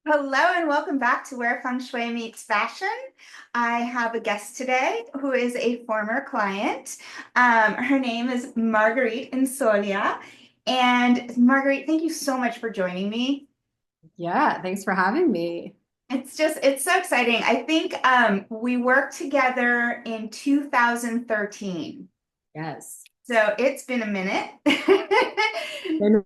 Hello and welcome back to Where Feng Shui Meets Fashion. I have a guest today who is a former client. Her name is Marguerite Insolia. And Marguerite, thank you so much for joining me. Yeah, thanks for having me. It's so exciting. I think we worked together in 2013. Yes. So it's been a minute. And-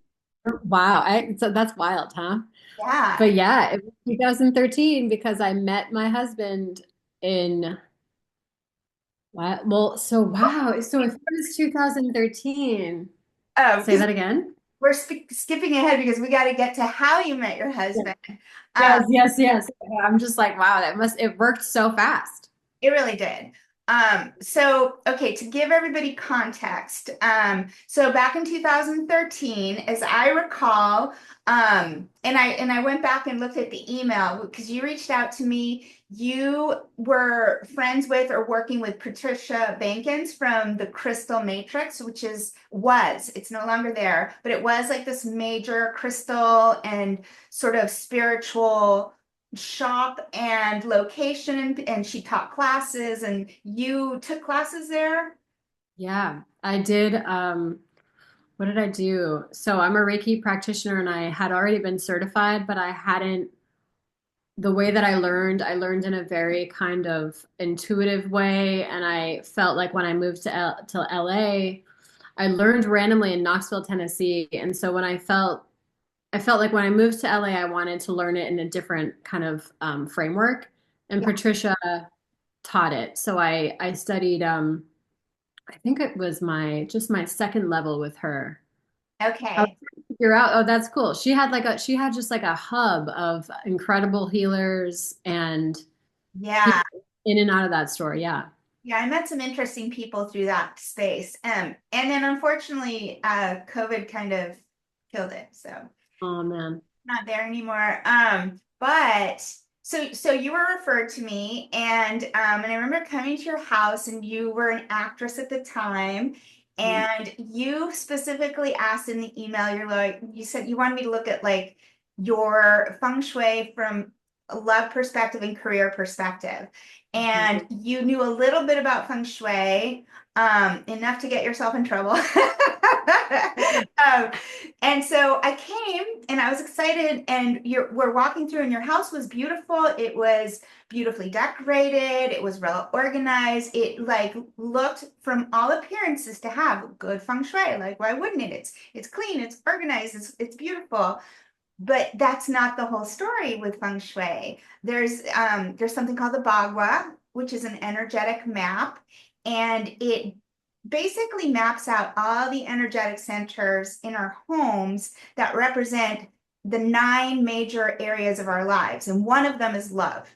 Wow, so that's wild, huh? Yeah. But yeah, it was 2013 because I met my husband in so if it was 2013, say Because that again. we're skipping ahead because we got to get to how you met your Yeah. husband. Um, Yes. I'm just like, wow, it worked so fast. It really did. Okay, to give everybody context, so back in 2013, as I recall, and I went back and looked at the email because you reached out to me. You were friends with or working with Patricia Bankins from the Crystal Matrix, which it's no longer there, but it was like this major crystal and sort of spiritual shop and location, and she taught classes and you took classes there. Yeah, I did. What did I do? So I'm a Reiki practitioner and I had already been certified, but I hadn't the way that I learned in a very kind of intuitive way. And I felt like when I moved to LA, I learned randomly in Knoxville, Tennessee. And so I felt like when I moved to LA, I wanted to learn it in a different kind of framework. And Yeah. Patricia taught it. So I studied, I think it was just my second level with her. I was Okay. trying to figure out, oh, that's cool. She had just like a hub of incredible healers and Yeah. people in and out of that store. Yeah. Yeah, I met some interesting people through that space. And then unfortunately, COVID kind of killed it. So Oh man. not there anymore. But so you were referred to me, and I remember coming to your house, and you were an actress at the time, Mm. and you specifically asked in the email, you said you wanted me to look at like your feng shui from a love perspective and career perspective, and you knew a little bit about feng shui, enough to get yourself in trouble. Um, and so I came and I was excited, and we're walking through, and your house was beautiful. It was beautifully decorated, it was well organized. It like looked from all appearances to have good feng shui. Like, why wouldn't it? It's clean, it's organized, it's beautiful. But that's not the whole story with feng shui. There's something called the bagua, which is an energetic map, and it basically maps out all the energetic centers in our homes that represent the nine major areas of our lives, and one of them is love.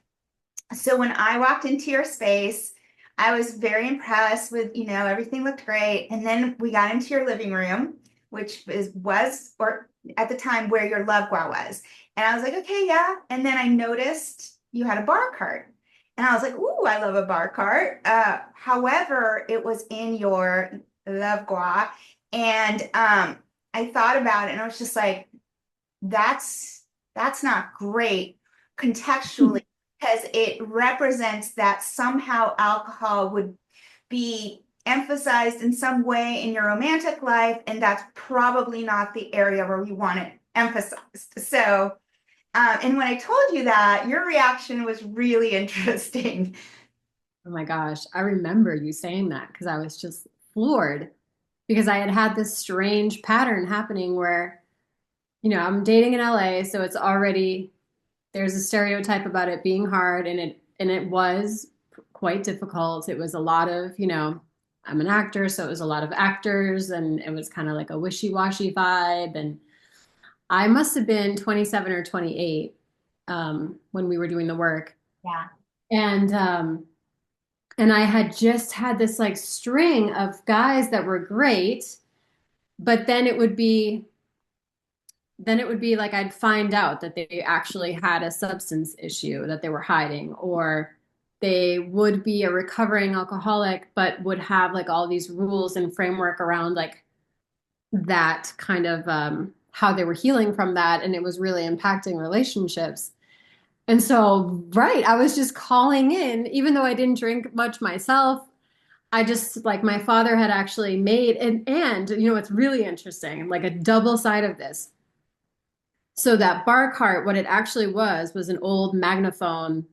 So when I walked into your space, I was very impressed with, everything looked great. And then we got into your living room, which was or at the time where your love gua was. And I was like, okay, yeah. And then I noticed you had a bar cart. And I was like, ooh, I love a bar cart. However, it was in your love gua. And I thought about it and I was just like, that's not great contextually because it represents that somehow alcohol would be emphasized in some way in your romantic life, and that's probably not the area where we want it emphasized. So, and when I told you that, your reaction was really interesting. Oh my gosh. I remember you saying that because I was just floored because I had had this strange pattern happening where, I'm dating in LA, so it's already there's a stereotype about it being hard and it was quite difficult. It was a lot of, I'm an actor, so it was a lot of actors and it was kind of like a wishy-washy vibe and I must have been 27 or 28 when we were doing the work. Yeah. And and I had just had this like string of guys that were great, but then it would be like I'd find out that they actually had a substance issue that they were hiding, or they would be a recovering alcoholic, but would have like all these rules and framework around like that kind of how they were healing from that. And it was really impacting relationships. And so, right, I was just calling in, even though I didn't drink much myself. I just like my father had actually made and you know it's really interesting, like a double side of this. So that bar cart, what it actually was an old magnaphone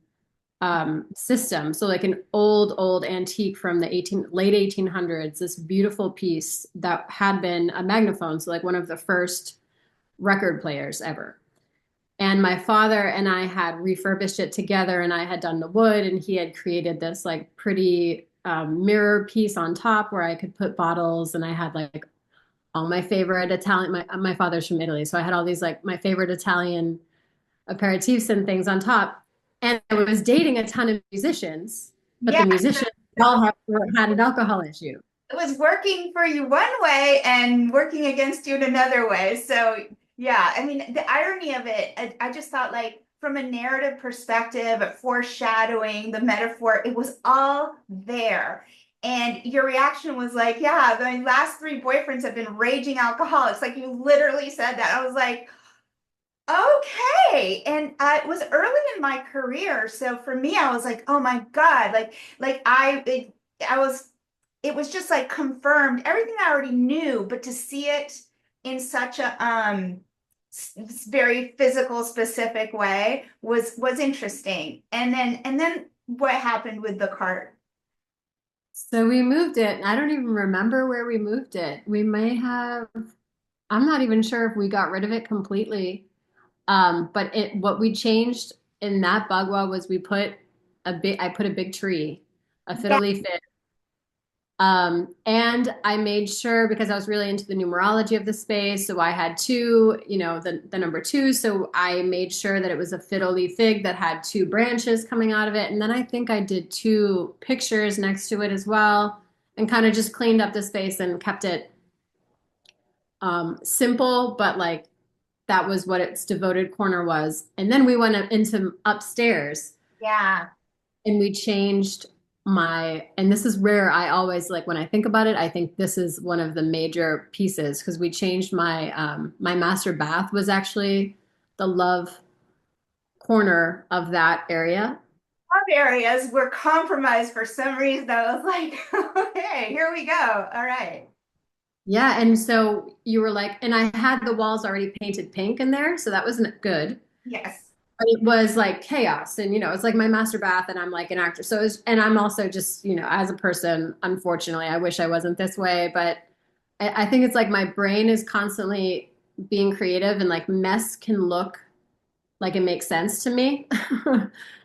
system. So like an old antique from the late 1800s, this beautiful piece that had been a magnaphone, so like one of the first record players ever. And my father and I had refurbished it together, and I had done the wood, and he had created this like pretty mirror piece on top where I could put bottles, and I had like all my favorite Italian. My father's from Italy, so I had all these like my favorite Italian aperitifs and things on top. And I was dating a ton of musicians, but Yeah, the musicians all had an alcohol issue. it was working for you one way and working against you in another way. So, yeah, I mean, the irony of it, I just thought like from a narrative perspective, foreshadowing, the metaphor, it was all there. And your reaction was like, yeah, the last three boyfriends have been raging alcoholics. Like you literally said that. I was like, okay. And it was early in my career. So for me, I was like, oh my God, I was, it was just like confirmed everything I already knew, but to see it in such a, very physical, specific way was interesting. And then what happened with the cart? So we moved it. I don't even remember where we moved it. We may have, I'm not even sure if we got rid of it completely. But what we changed in that bagua was I put a big tree, a Yeah, fiddle leaf. And I made sure because I was really into the numerology of the space. So I had two, you know, the number two. So I made sure that it was a fiddle leaf fig that had two branches coming out of it. And then I think I did two pictures next to it as well and kind of just cleaned up the space and kept it simple, but like that was what its devoted corner was. And then we went into upstairs yeah. and we changed and this is where I always like when I think about it, I think this is one of the major pieces because we changed my master bath was actually the love corner of that area. Some areas were compromised for some reason. I was like, okay, here we go. All right. Yeah, and so you were like, and I had the walls already painted pink in there, so that wasn't good. Yes. But it was like chaos, and you know, it's like my master bath, and I'm like an actor. So, and I'm also just, you know, as a person, unfortunately, I wish I wasn't this way, but I think it's like my brain is constantly being creative, and like mess can look like it makes sense to me.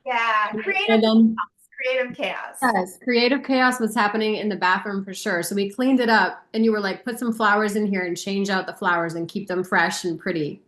Yeah. And then, Creative chaos. yes, creative chaos was happening in the bathroom for sure. So we cleaned it up, and you were like, put some flowers in here and change out the flowers and keep them fresh and pretty.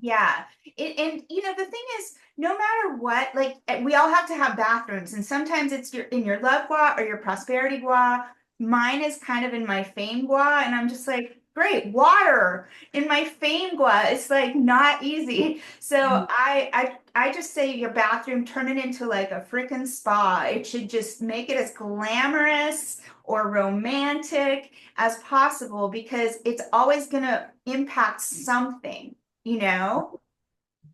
Yeah. And you know, the thing is, no matter what, like we all have to have bathrooms, and sometimes it's in your love gua or your prosperity gua. Mine is kind of in my fame gua, and I'm just like, great, water in my fame gua. It's like not easy. So I just say your bathroom, turn it into like a freaking spa. It should just make it as glamorous or romantic as possible because it's always gonna impact something, you know?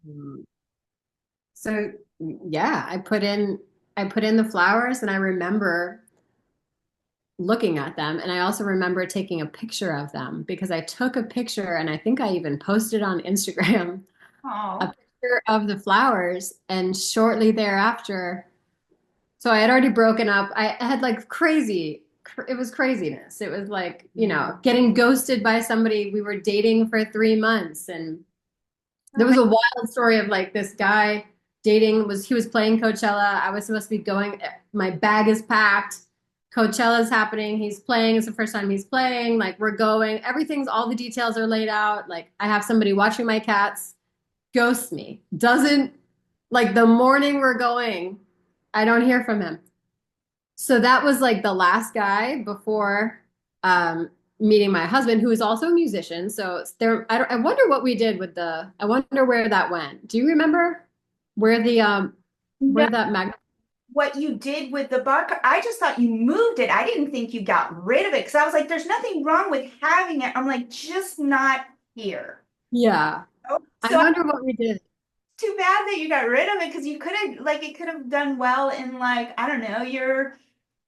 Mhm. So yeah, I put in the flowers and I remember looking at them and I also remember taking a picture of them because I took a picture and I think I even posted on Instagram a Oh, picture of the flowers and shortly thereafter so I had already broken up. I had like it was craziness. It was like, you know, getting ghosted by somebody we were dating for 3 months and oh there my, was a wild story of like this guy he was playing Coachella. I was supposed to be going, my bag is packed. Coachella's happening. He's playing. It's the first time he's playing. Like we're going. All the details are laid out. Like I have somebody watching my cats. Ghosts me. Doesn't like the morning we're going, I don't hear from him. So that was like the last guy before meeting my husband, who is also a musician. So there, I wonder what we did with I wonder where that went. Do you remember where no, where that mag? what you did with the bar, I just thought you moved it. I didn't think you got rid of it because I was like, there's nothing wrong with having it. I'm like, just not here. Yeah, I So wonder what we did. too bad that you got rid of it because you could have like it could have done well in like I don't know your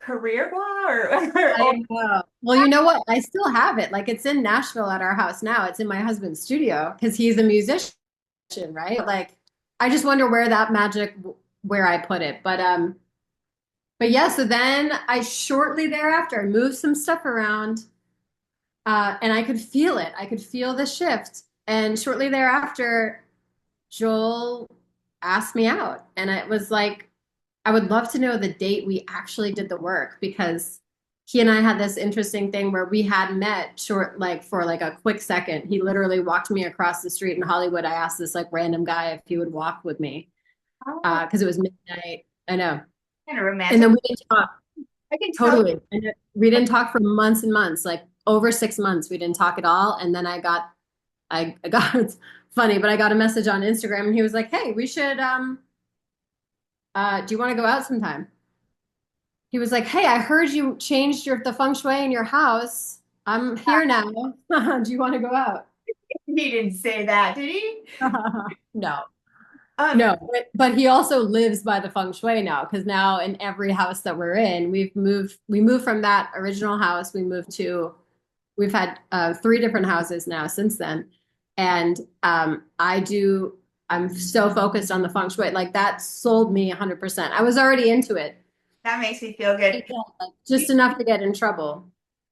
career blah or I know. Well, you know what? I still have it. Like it's in Nashville at our house now. It's in my husband's studio because he's a musician, right? Like I just wonder where that magic where I put it. But yeah, so then I shortly thereafter I moved some stuff around and I could feel it. I could feel the shift. And shortly thereafter, Joel asked me out. And it was like, I would love to know the date we actually did the work because he and I had this interesting thing where we had met short, like for like a quick second. He literally walked me across the street in Hollywood. I asked this like random guy if he would walk with me oh, because it was midnight. I know. kind of And romantic. then we didn't talk. I can tell. Totally. And we didn't talk for months and months, like over 6 months. We didn't talk at all. And then I got, it's funny, but I got a message on Instagram and he was like, hey, we should, do you want to go out sometime? He was like, hey, I heard you changed the feng shui in your house. I'm here now. Do you want to go out? He didn't say that, did he? No. Um, No, but he also lives by the feng shui now because now in every house that we're in, we moved from that original house. We've had three different houses now since then. And I'm so focused on the feng shui. Like that sold me 100%. I was already into it. that makes me feel good. Like, just enough to get in trouble.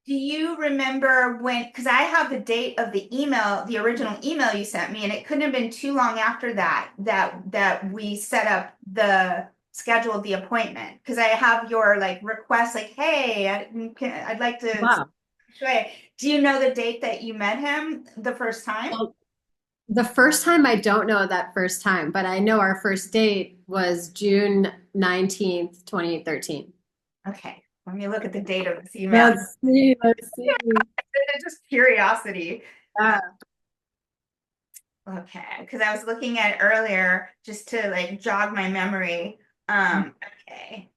Do you remember when, because I have the date of the email, the original email you sent me, and it couldn't have been too long after that we set up scheduled the appointment. Because I have your like request, like, hey, I'd like to. Wow. Do you know the date that you met him the first time? Well, the first time, I don't know that first time, but I know our first date was June 19th, 2013. Okay, let me look at the date of this email. Let's see. Let's see. It's just curiosity. Uh, Okay, because I was looking at it earlier just to like jog my memory. Okay.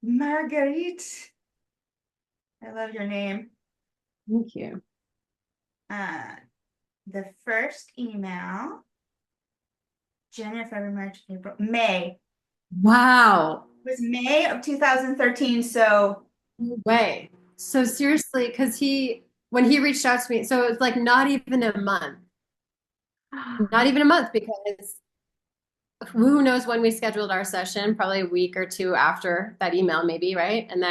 Marguerite, I love your name. Thank you. Uh, the first email, January, February, March, April, May. Wow. It was May of 2013. So No way. So seriously, because when he reached out to me, so it was like not even a month because who knows when we scheduled our session, probably a week or two after that email, maybe, right? And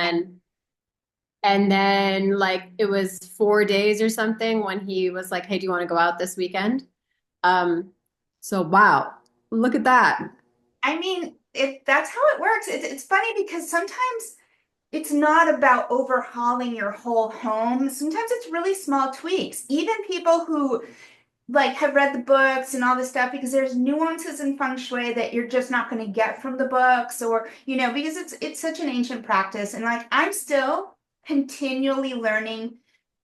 then like it was 4 days or something when he was like, hey, do you want to go out this weekend? Um, so wow, look at that. I mean, that's how it works. It's funny because sometimes it's not about overhauling your whole home. Sometimes it's really small tweaks. Even people who like have read the books and all this stuff because there's nuances in feng shui that you're just not going to get from the books or because it's such an ancient practice and like I'm still continually learning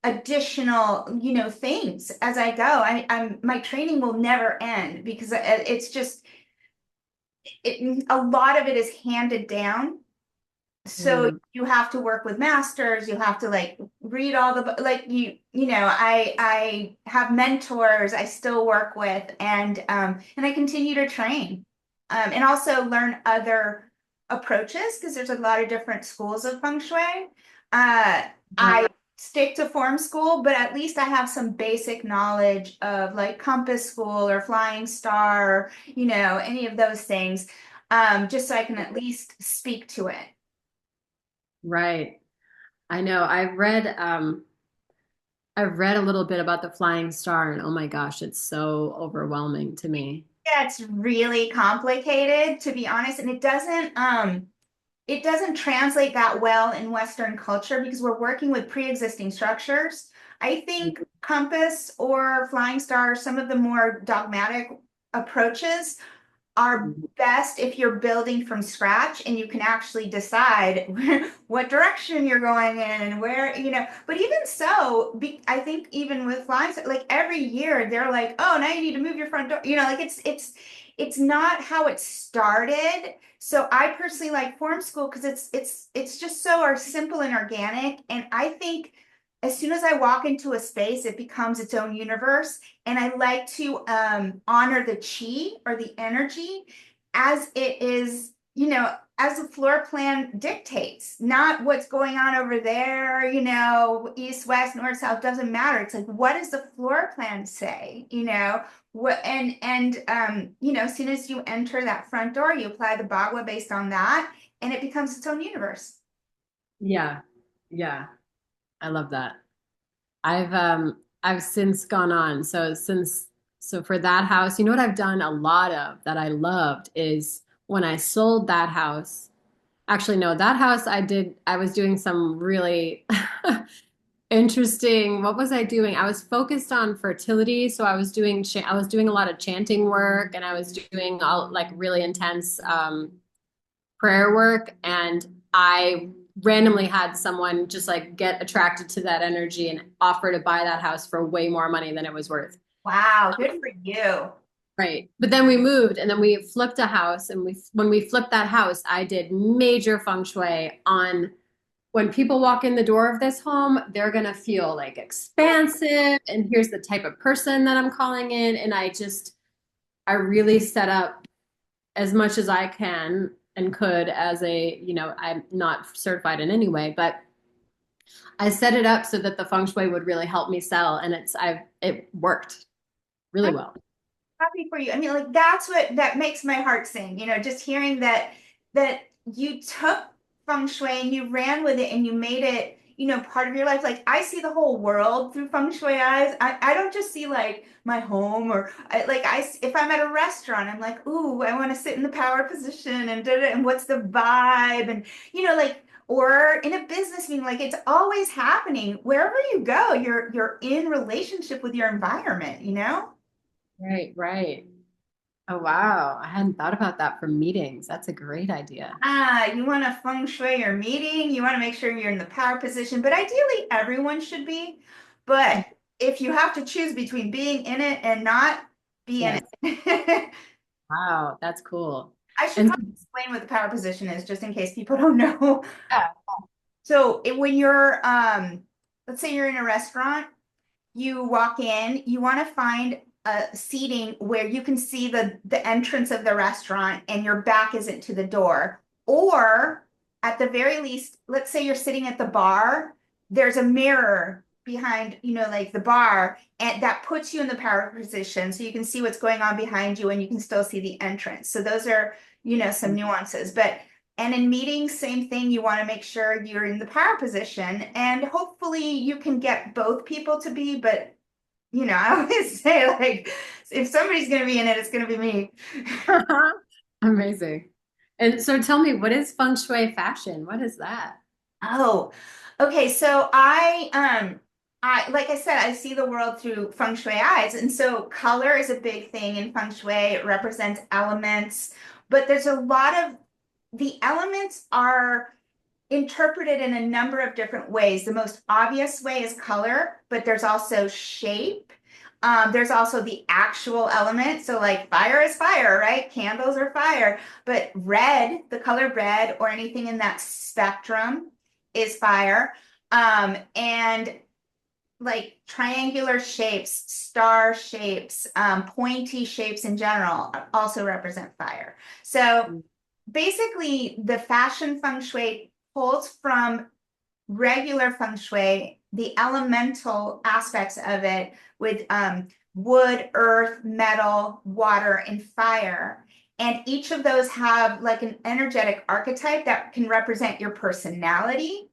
additional things as I go. I'm my training will never end because it's just a lot of it is handed down, so Mm, you have to work with masters, you have to like read all the like I have mentors I still work with and I continue to train and also learn other approaches because there's a lot of different schools of feng shui. I right. stick to form school, but at least I have some basic knowledge of like compass school or flying star or any of those things, just so I can at least speak to it. Right. I know. I've read a little bit about the flying star and oh my gosh, it's so overwhelming to me. Yeah, it's really complicated to be honest, and it doesn't translate that well in Western culture because we're working with pre-existing structures. I think compass or flying star, some of the more dogmatic approaches are best if you're building from scratch and you can actually decide what direction you're going in and where. But even so, I think even with flying, like every year they're like, oh, now you need to move your front door. Like it's not how it started. So I personally like form school because it's just so simple and organic. And I think as soon as I walk into a space, it becomes its own universe. And I like to honor the chi or the energy as it is, as the floor plan dictates, not what's going on over there, east, west, north, south, doesn't matter. It's like, what does the floor plan say? As soon as you enter that front door, you apply the Bagua based on that, and it becomes its own universe. Yeah. Yeah. I love that. I've since gone on. So for that house, you know what I've done a lot of that I loved is when I sold that house. Actually, no, that house I was doing some really interesting. What was I doing? I was focused on fertility, so I was doing a lot of chanting work and I was doing all like really intense prayer work, and I randomly had someone just like get attracted to that energy and offer to buy that house for way more money than it was worth. Wow, good for you. Right. But then we moved and then we flipped a house, and when we flipped that house, I did major feng shui on when people walk in the door of this home, they're going to feel like expansive, and here's the type of person that I'm calling in, and I really set up as much as I can and could as I'm not certified in any way, but I set it up so that the feng shui would really help me sell, and it worked really I'm well. happy for you. I mean, like that's what that makes my heart sing, just hearing that you took feng shui and you ran with it and you made it, part of your life. Like I see the whole world through feng shui eyes. I don't just see like my home or if I'm at a restaurant, I'm like, ooh, I want to sit in the power position and and what's the vibe and or in a business meeting, like it's always happening. Wherever you go, you're in relationship with your environment. Right, right. Oh, wow. I hadn't thought about that for meetings. That's a great idea. You want to feng shui your meeting, you want to make sure you're in the power position, but ideally everyone should be. But if you have to choose between being in it and not, be in Yes. it. Wow, that's cool. I should And probably explain what the power position is just in case people don't know. yeah, So when you're, let's say you're in a restaurant, you walk in, you want to find a seating where you can see the entrance of the restaurant and your back isn't to the door. Or at the very least, let's say you're sitting at the bar, there's a mirror behind, like the bar, and that puts you in the power position so you can see what's going on behind you and you can still see the entrance. So those are, some nuances. And in meetings, same thing. You want to make sure you're in the power position, and hopefully you can get both people to be, but I always say like if somebody's gonna be in it, it's gonna be me. amazing. And so tell me, what is feng shui fashion? What is that? Oh, okay. So I like I said, I see the world through feng shui eyes, and so color is a big thing in feng shui. It represents elements, but there's a lot of the elements are interpreted in a number of different ways. The most obvious way is color, but there's also shape. There's also the actual element. So, like fire is fire, right? Candles are fire. But red, the color red, or anything in that spectrum is fire. And like triangular shapes, star shapes, pointy shapes in general also represent fire. So, basically, the fashion feng shui pulls from regular feng shui, the elemental aspects of it with wood, earth, metal, water, and fire. And each of those have like an energetic archetype that can represent your personality,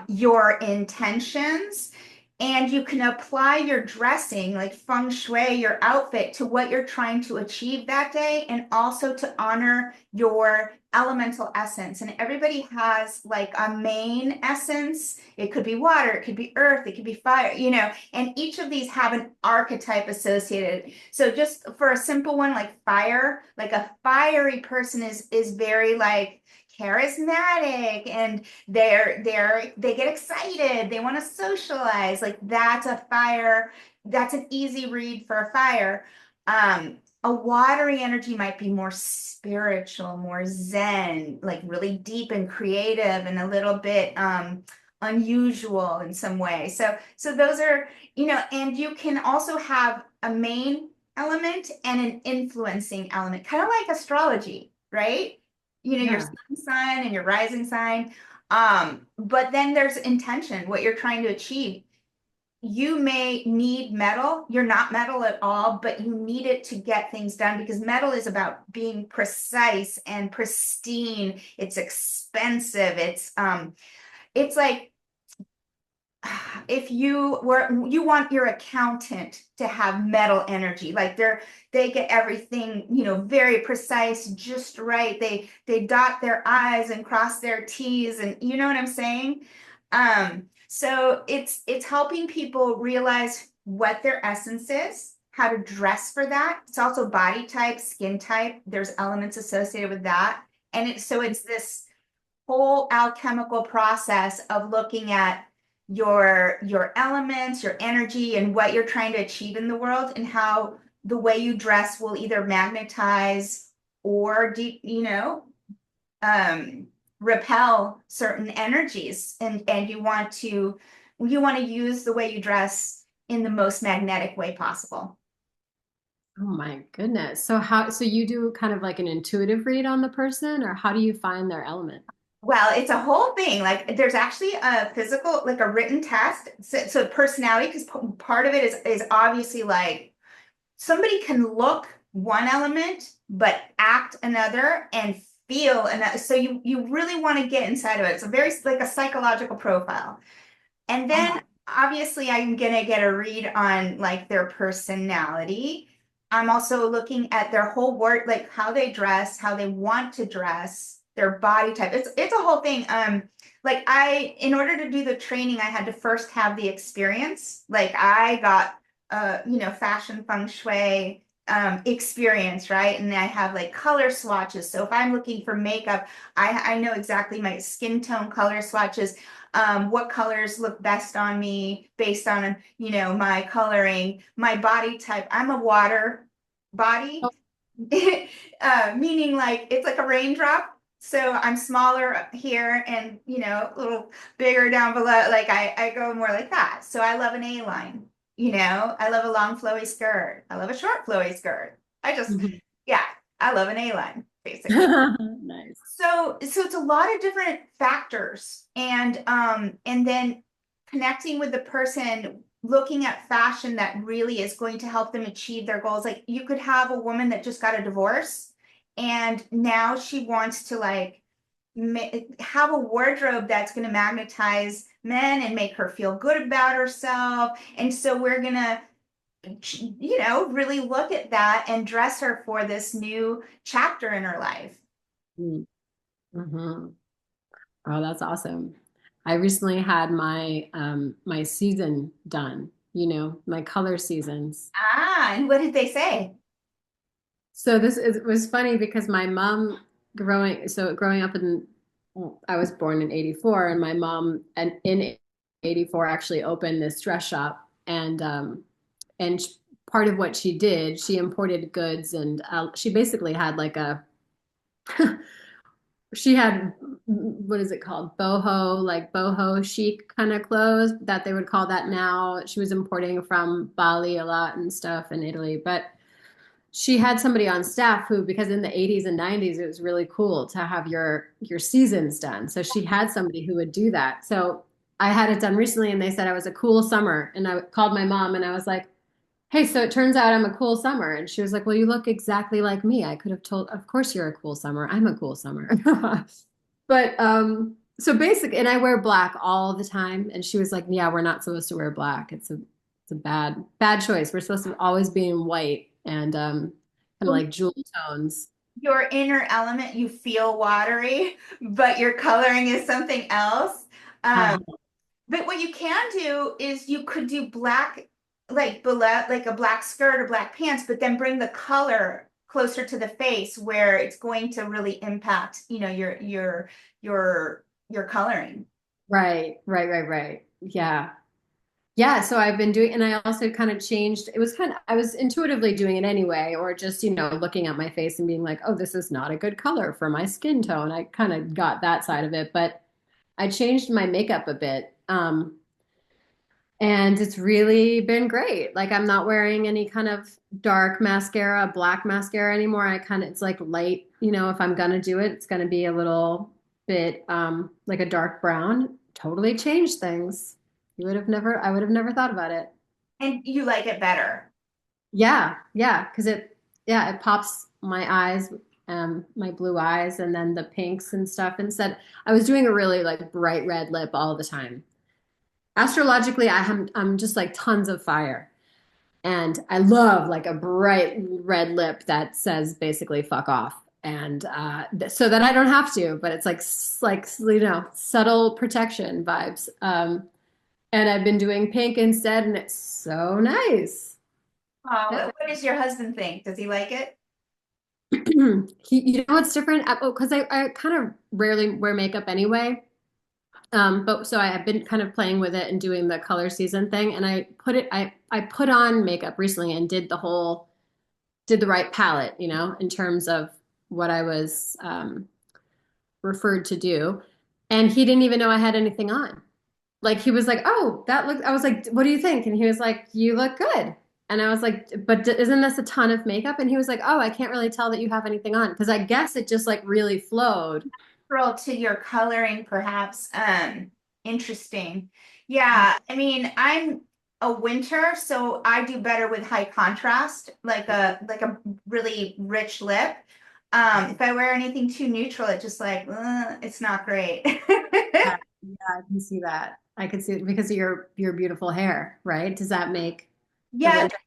your intentions, and you can apply your dressing, like feng shui, your outfit to what you're trying to achieve that day, and also to honor your elemental essence. And everybody has like a main essence. It could be water, it could be earth, it could be fire, and each of these have an archetype associated. So just for a simple one like fire, like a fiery person is very like charismatic, and they get excited, they want to socialize, like that's a fire, that's an easy read for a fire. A watery energy might be more spiritual, more zen, like really deep and creative and a little bit unusual in some way. So those are, and you can also have a main element and an influencing element, kind of like astrology, right? Your Yeah. sun sign and your rising sign. But then there's intention, what you're trying to achieve. You may need metal. You're not metal at all, but you need it to get things done because metal is about being precise and pristine. It's expensive. It's like if you want your accountant to have metal energy, like they get everything, very precise, just right. They dot their I's and cross their T's, and you know what I'm saying? So it's helping people realize what their essence is, how to dress for that. It's also body type, skin type. There's elements associated with that. And it's this whole alchemical process of looking at your elements, your energy, and what you're trying to achieve in the world, and how the way you dress will either magnetize or um, repel certain energies, and you want to use the way you dress in the most magnetic way possible. Oh my goodness. So you do kind of like an intuitive read on the person, or how do you find their element? Well, it's a whole thing. Like there's actually a physical, like a written test. So personality, because part of it is obviously like somebody can look one element but act another and feel another. So you really want to get inside of it. It's a very like a psychological profile. And then obviously I'm gonna get a read on like their personality. I'm also looking at their whole work, like how they dress, how they want to dress, their body type. It's a whole thing. Like in order to do the training, I had to first have the experience. Like I got fashion feng shui experience, right? And I have like color swatches. So if I'm looking for makeup, I know exactly my skin tone color swatches, what colors look best on me based on, my coloring, my body type. I'm a water body, meaning like it's like a raindrop. So I'm smaller up here and, a little bigger down below. Like I go more like that. So I love an A line, I love a long flowy skirt. I love a short flowy skirt. Mhm. Yeah, I love an A line, basically. Nice. So it's a lot of different factors, and then connecting with the person, looking at fashion that really is going to help them achieve their goals. Like you could have a woman that just got a divorce and now she wants to like have a wardrobe that's going to magnetize men and make her feel good about herself. And so we're going to really look at that and dress her for this new chapter in her life. Mm-hmm. Oh, that's awesome. I recently had my season done, my color seasons. And what did they say? So it was funny because my mom growing up I was born in 84 and my mom and in 84 actually opened this dress shop and part of what she did, she imported goods and she basically had like a she had what is it called boho chic kind of clothes that they would call that now. She was importing from Bali a lot and stuff in Italy, but she had somebody on staff who, because in the 80s and 90s it was really cool to have your seasons done, so she had somebody who would do that. So I had it done recently and they said I was a cool summer, and I called my mom and I was like, hey, so it turns out I'm a cool summer. And she was like, well, you look exactly like me. I could have told, of course you're a cool summer. I'm a cool summer. But so basically, and I wear black all the time. And she was like, yeah, we're not supposed to wear black. It's a bad choice. We're supposed to always be in white and kind of Well, like jewel tones. your inner element, you feel watery, but your coloring is something else. Um, Uh, but what you can do is you could do black, like below, like a black skirt or black pants, but then bring the color closer to the face where it's going to really impact, your coloring. right. Yeah. Yeah, so I've been doing, and I also kind of changed. I was intuitively doing it anyway, or just, looking at my face and being like, oh, this is not a good color for my skin tone. I kind of got that side of it. But I changed my makeup a bit. And it's really been great. Like I'm not wearing any kind of dark mascara, black mascara anymore. I kind of it's like light, if I'm gonna do it, it's gonna be a little bit like a dark brown. Totally changed things. I would have never thought about it. And you like it better. Yeah, yeah, because it pops my eyes, my blue eyes, and then the pinks and stuff. Instead, I was doing a really like bright red lip all the time. Astrologically, I'm just like tons of fire. And I love like a bright red lip that says basically fuck off. And so that I don't have to, but it's like subtle protection vibes. And I've been doing pink instead, and it's so nice. Oh, what does your husband think? Does he like it? What's different? Oh, because I kind of rarely wear makeup anyway. But so I have been kind of playing with it and doing the color season thing, and I put on makeup recently and did the right palette, in terms of what I was referred to do. And he didn't even know I had anything on. Like he was like, "Oh, that look." I was like, "What do you think?" And he was like, "You look good." And I was like, "But isn't this a ton of makeup?" And he was like, "Oh, I can't really tell that you have anything on because I guess it just like really flowed." Girl, to your coloring, perhaps. Interesting. Yeah, I mean, I'm a winter, so I do better with high contrast, like a really rich lip. If I wear anything too neutral, it just like it's not great. Yeah, yeah, I can see that. I can see it because of your beautiful hair, right? Does that make the Yeah, winter?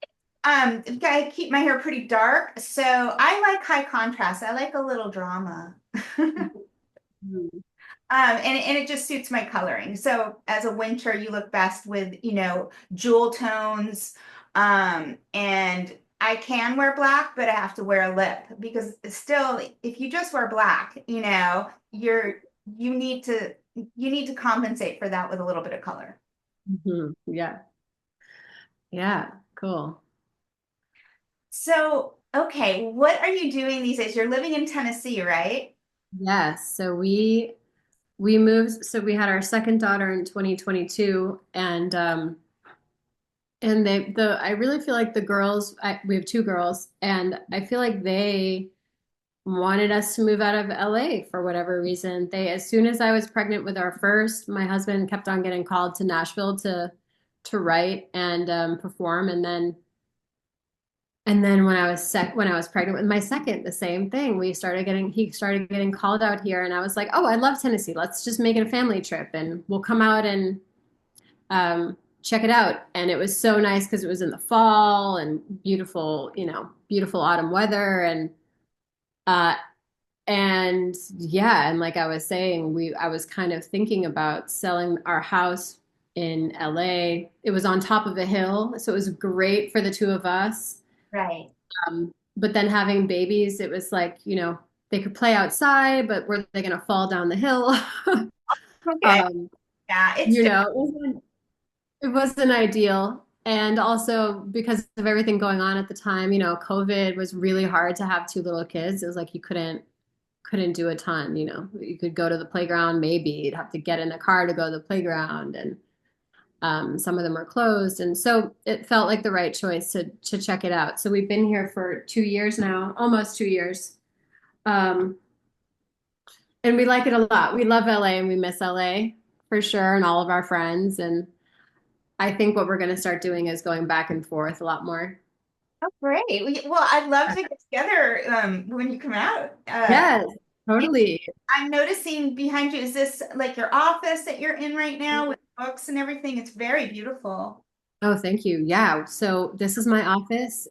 I keep my hair pretty dark, so I like high contrast. I like a little drama. Mhm. And it just suits my coloring. So as a winter, you look best with, jewel tones. And I can wear black, but I have to wear a lip because still, if you just wear black, you need to you need to compensate for that with a little bit of color. Yeah. Yeah. Cool. So, okay, what are you doing these days? You're living in Tennessee, right? Yes. So we moved. So we had our second daughter in 2022, and I really feel like the girls. We have two girls, and I feel like they wanted us to move out of LA for whatever reason. As soon as I was pregnant with our first, my husband kept on getting called to Nashville to write and perform, and then when I was pregnant with my second, the same thing. He started getting called out here, and I was like, oh, I love Tennessee. Let's just make it a family trip, and we'll come out and check it out. And it was so nice because it was in the fall and beautiful, beautiful autumn weather, uh, and yeah, and like I was saying, I was kind of thinking about selling our house in LA. It was on top of a hill, so it was great for the two of us. Right. But then having babies, it was like, they could play outside, but were they going to fall down the hill? Okay. um, Yeah, it's it wasn't ideal. And also because of everything going on at the time, COVID was really hard to have two little kids. It was like you couldn't do a ton, You could go to the playground, maybe you'd have to get in a car to go to the playground, and some of them are closed. And so it felt like the right choice to check it out. So we've been here for 2 years now, almost 2 years. Um, and we like it a lot. We love LA and we miss LA for sure, and all of our friends. And I think what we're going to start doing is going back and forth a lot more. great. Well, I'd love to get together when you come out. Yes, And totally. I'm noticing behind you, is this like your office that you're in right now with books and everything? It's very beautiful. Oh, thank you. Yeah. So this is my office.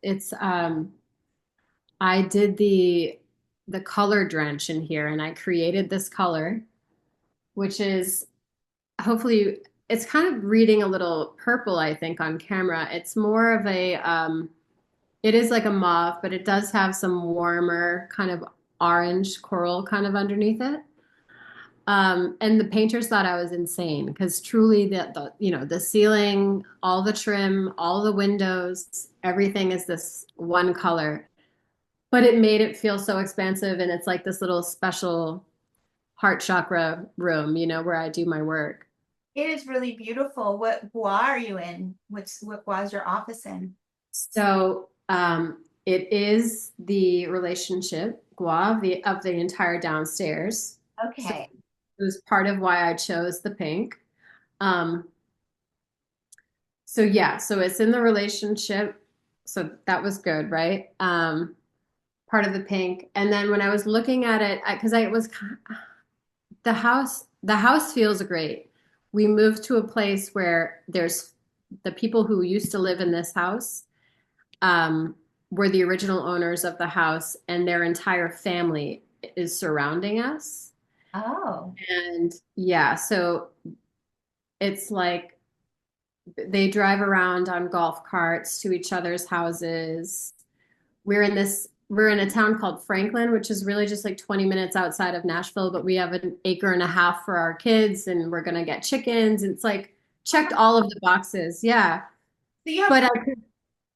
I did the color drench in here, and I created this color, which is hopefully it's kind of reading a little purple, I think, on camera. It's more of it is like a mauve, but it does have some warmer kind of orange coral kind of underneath it. And the painters thought I was insane because truly the ceiling, all the trim, all the windows, everything is this one color. But it made it feel so expansive, and it's like this little special heart chakra room, where I do my work. It is really beautiful. What gua are you in? What gua is your office in? So it is the relationship gua of the entire downstairs. So Okay. it was part of why I chose the pink. Um, so yeah, so it's in the relationship. So that was good, right? Part of the pink. And then when I was looking at it, because I was the house feels great. We moved to a place where there's the people who used to live in this house um, were the original owners of the house, and their entire family is surrounding us. Oh. And yeah, so it's like they drive around on golf carts to each other's houses. We're in a town called Franklin, which is really just like 20 minutes outside of Nashville, but we have an acre and a half for our kids and we're gonna get chickens. It's like checked all of the boxes. Yeah. So you have But I could,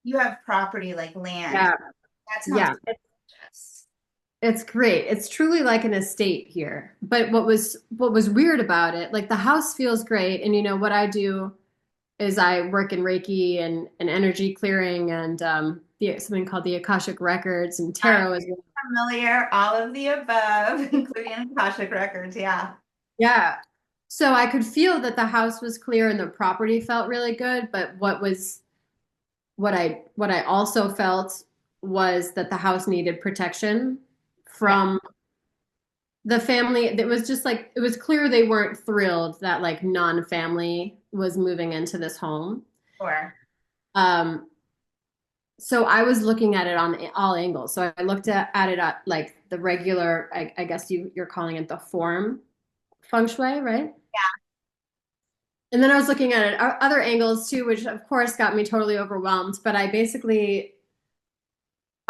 you have property like land. yeah, That sounds yeah. gorgeous. It's great. It's truly like an estate here. But what was weird about it, like the house feels great. And what I do is I work in Reiki and energy clearing and something called the Akashic Records and I'm tarot as well. familiar, all of the above, including Akashic records. Yeah. Yeah. So I could feel that the house was clear and the property felt really good, but what I also felt was that the house needed protection Yeah. from the family. It was just like it was clear they weren't thrilled that like non-family was moving into this home. Sure. Um, so I was looking at it on all angles. So I looked at it at like the regular, I guess you're calling it the form feng shui, right? And then I was looking at it other angles too, which of course got me totally overwhelmed. But I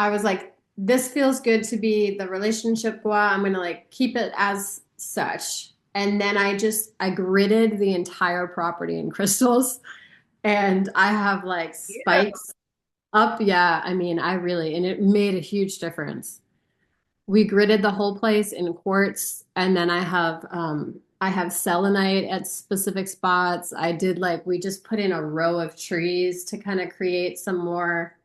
was like, this feels good to be the relationship gua. I'm gonna like keep it as such. And then I gridded the entire property in crystals, and I have like Yeah. spikes up. Yeah, I mean, and it made a huge difference. We gridded the whole place in quartz, and then I have selenite at specific spots. We just put in a row of trees to kind of create some more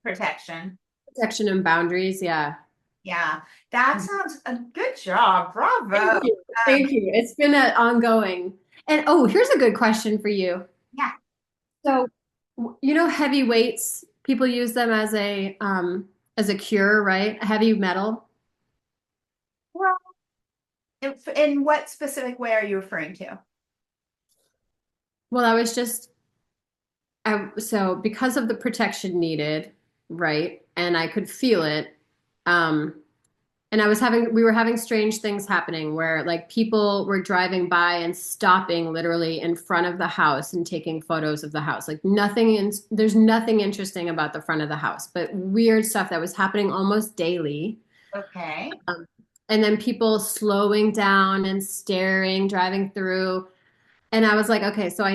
Protection. protection and boundaries. Yeah. Yeah. That sounds a good job. Thank Bravo. you. Thank you. It's been an ongoing. And oh, here's a good question for you. Yeah. So, heavy weights, people use them as a cure, right? Heavy metal. Well, in what specific way are you referring to? Well, so because of the protection needed, right? And I could feel it. Um, and we were having strange things happening where like people were driving by and stopping literally in front of the house and taking photos of the house. Like there's nothing interesting about the front of the house, but weird stuff that was happening almost daily. Okay. Um, and then people slowing down and staring, driving through. And I was like, okay, so I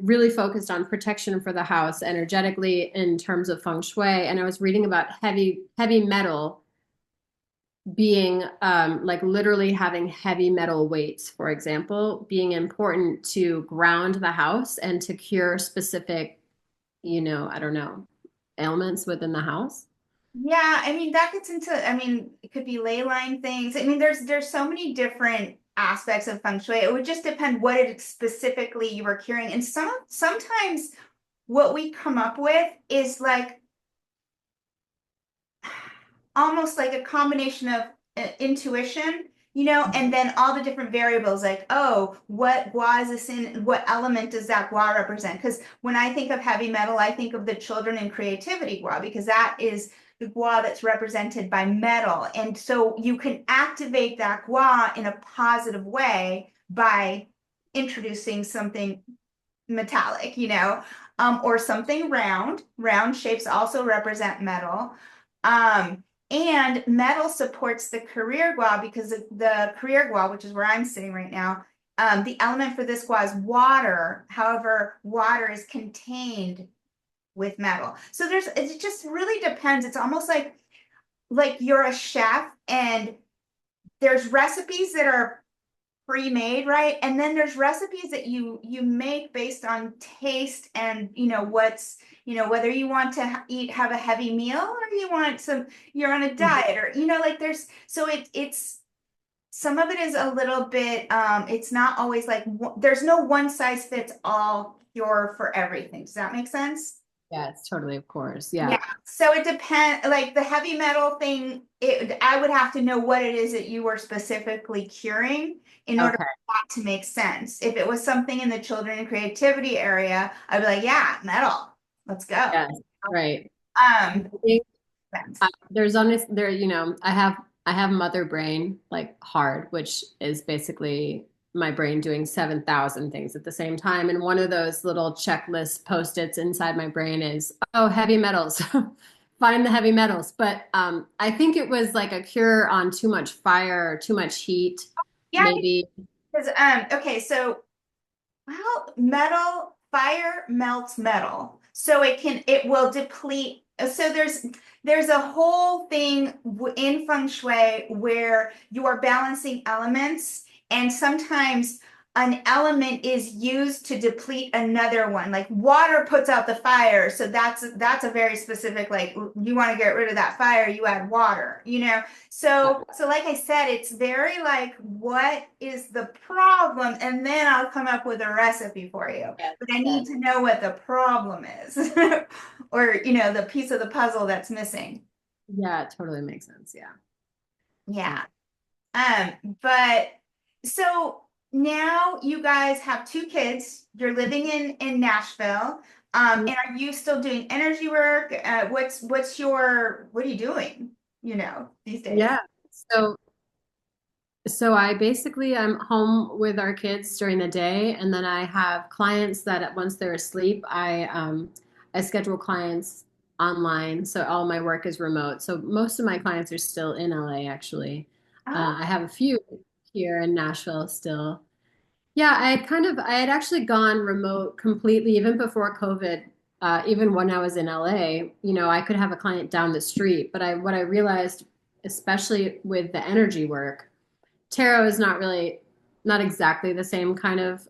really focused on protection for the house energetically in terms of feng shui. And I was reading about heavy metal being like literally having heavy metal weights, for example, being important to ground the house and to cure specific, I don't know, ailments within the house. Yeah, I mean that gets into, I mean, it could be ley line things. I mean, there's so many different aspects of feng shui. It would just depend what it specifically you were curing. And sometimes what we come up with is like almost like a combination of intuition, and then all the different variables like, oh, what gua is this in? What element does that gua represent? Because when I think of heavy metal, I think of the children and creativity gua because that is the gua that's represented by metal. And so you can activate that gua in a positive way by introducing something metallic, or something round. Round shapes also represent metal. And metal supports the career gua because the career gua, which is where I'm sitting right now, the element for this gua is water. However, water is contained with metal. So it just really depends. It's almost like you're a chef and there's recipes that are pre-made, right? And then there's recipes that you make based on taste and what's, whether you want to have a heavy meal or you want some, you're on a Mhm. diet or like there's so it's some of it is a little bit it's not always like there's no one size fits all cure for everything. Does that make sense? Yes, totally, of course. Yeah. Yeah. So it depends, like the heavy metal thing, I would have to know what it is that you were specifically curing in order Okay. for that to make sense. If it was something in the children and creativity area, I'd be like, yeah, metal, let's go. Yes. Right. Um, Depends. There's honest there, I have mother brain like hard, which is basically my brain doing 7,000 things at the same time. And one of those little checklist post-its inside my brain is, oh, heavy metals. Find the heavy metals. But I think it was like a cure on too much fire or too much heat, Yeah, maybe. because okay, so well, metal, fire melts metal. So it will deplete. So there's a whole thing in Feng Shui where you are balancing elements, and sometimes an element is used to deplete another one. Like water puts out the fire, so that's a very specific, like you want to get rid of that fire, you add water, so like I said, it's very like, what is the problem? And then I'll come up with a recipe for you. Yes, But I need yes. to know what the problem is, or the piece of the puzzle that's missing. Yeah, it totally makes sense. Yeah. Yeah. Yeah. But so now you guys have two kids. You're living in Nashville. And are you still doing energy work? What are you doing, these days? Yeah. So So I basically I'm home with our kids during the day, and then I have clients that once they're asleep, I schedule clients online, so all my work is remote. So most of my clients are still in LA actually. Oh, I have a few here in Nashville still. Yeah, I had actually gone remote completely even before COVID. Even when I was in LA, I could have a client down the street, but I what I realized, especially with the energy work tarot is not exactly the same kind of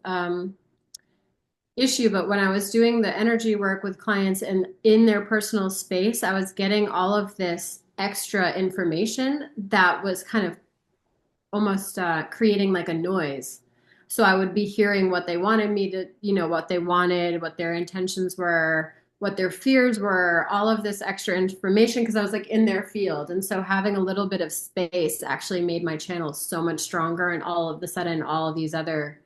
issue, but when I was doing the energy work with clients and in their personal space, I was getting all of this extra information that was kind of almost creating like a noise. So I would be hearing what they wanted me to, what they wanted, what their intentions were, what their fears were, all of this extra information because I was like in their field. And so having a little bit of space actually made my channel so much stronger. And all of a sudden, all this other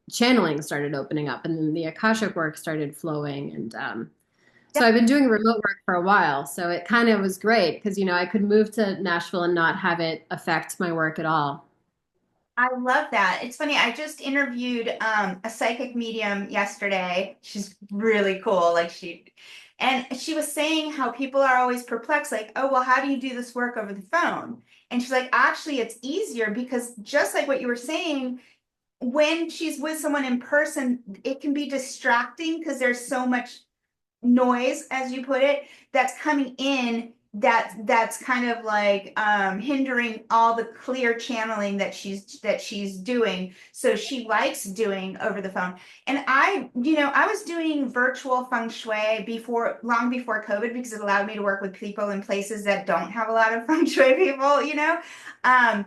channeling started opening up, and then the Akashic work started flowing. And yeah, so I've been doing remote work for a while. So it kind of was great because, I could move to Nashville and not have it affect my work at all. I love that. It's funny. I just interviewed a psychic medium yesterday. She's really cool. And she was saying how people are always perplexed, like, oh, well, how do you do this work over the phone? And she's like, actually, it's easier because just like what you were saying, when she's with someone in person, it can be distracting because there's so much noise, as you put it, that's coming in that's kind of like hindering all the clear channeling that she's doing. So she likes doing over the phone. And I was doing virtual feng shui before, long before COVID, because it allowed me to work with people in places that don't have a lot of feng shui people. Um,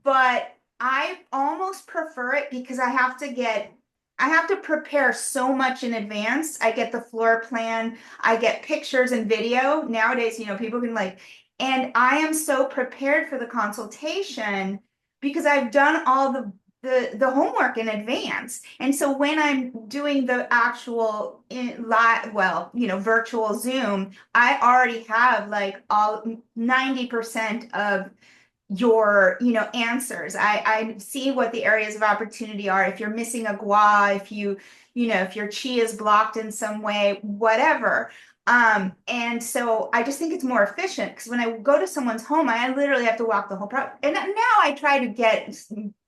but I almost prefer it because I have to prepare so much in advance. I get the floor plan, I get pictures and video. Nowadays, people can and I am so prepared for the consultation because I've done all the homework in advance. And so when I'm doing the actual live, well, virtual Zoom, I already have like all 90% of your answers. I see what the areas of opportunity are. If you're missing a gua, if your chi is blocked in some way, whatever. And so I just think it's more efficient because when I go to someone's home, I literally have to walk the whole process. And now I try to get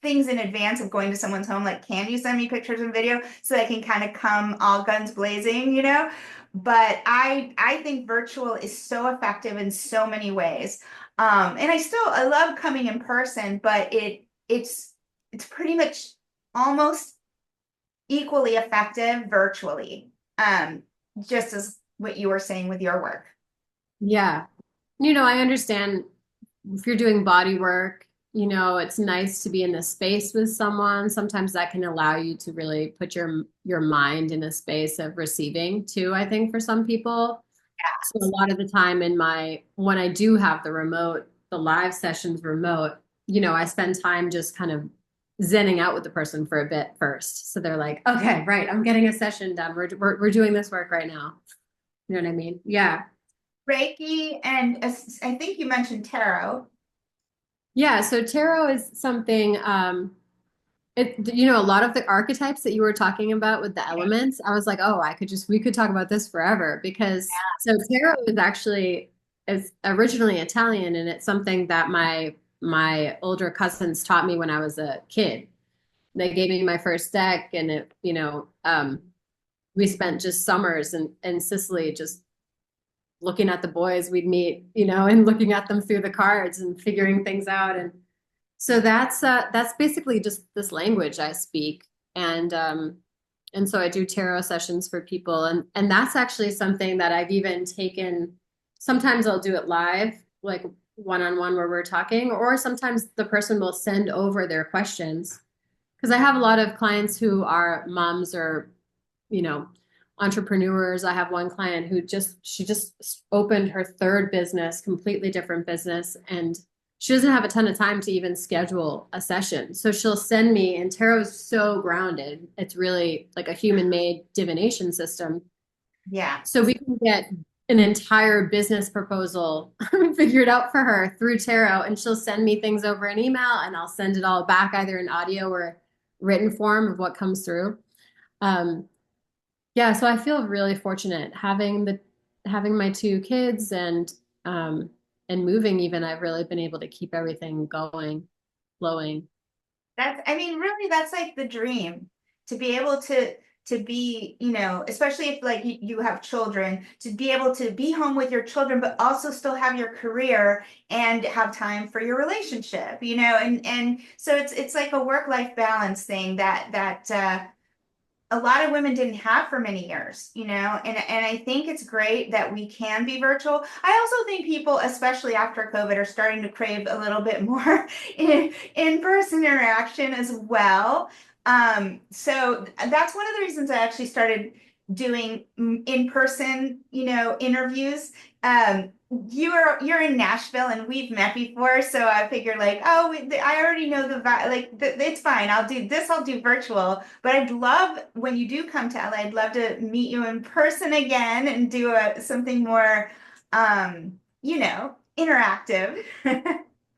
things in advance of going to someone's home, like, can you send me pictures and video so I can kind of come all guns blazing. But I think virtual is so effective in so many ways. And I love coming in person, but it's pretty much almost equally effective virtually. Um, just as what you were saying with your work. Yeah. I understand if you're doing body work, it's nice to be in the space with someone. Sometimes that can allow you to really put your mind in a space of receiving too, I think for some people. So a lot of the time when I do have the live sessions remote, I spend time just kind of zenning out with the person for a bit first. So they're like, okay, right, I'm getting a session done. We're doing this work right now. You know what I mean? Yeah. Reiki, and I think you mentioned tarot. Yeah, so tarot is something a lot of the archetypes that you were talking about with the elements, I was like, oh, we could talk about this forever because so tarot is originally Italian and it's something that my older cousins taught me when I was a kid. They gave me my first deck and we spent just summers in Sicily just looking at the boys we'd meet, and looking at them through the cards and figuring things out. And so that's basically just this language I speak. And so I do tarot sessions for people. And that's actually something that I've even taken. Sometimes I'll do it live, like one-on-one where we're talking, or sometimes the person will send over their questions. Because I have a lot of clients who are moms or you know, entrepreneurs. I have one client who she just opened her third business, completely different business, and she doesn't have a ton of time to even schedule a session. So she'll send me, and tarot is so grounded. It's really like a human-made divination system. Yeah. So we can get an entire business proposal figured out for her through tarot, and she'll send me things over an email, and I'll send it all back either in audio or written form of what comes through. Um, yeah, so I feel really fortunate having my two kids and moving even. I've really been able to keep everything going, flowing. I mean, really, that's like the dream to be able to be, especially if like you have children, to be able to be home with your children, but also still have your career and have time for your relationship, and so it's like a work-life balance thing that a lot of women didn't have for many years, and I think it's great that we can be virtual. I also think people, especially after COVID, are starting to crave a little bit more in-person interaction as well. So that's one of the reasons I actually started doing in-person, interviews. You're in Nashville and we've met before, so I figured like, oh, I already know the vibe. Like, it's fine. I'll do virtual. But I'd love when you do come to LA, I'd love to meet you in person again and do something more, interactive.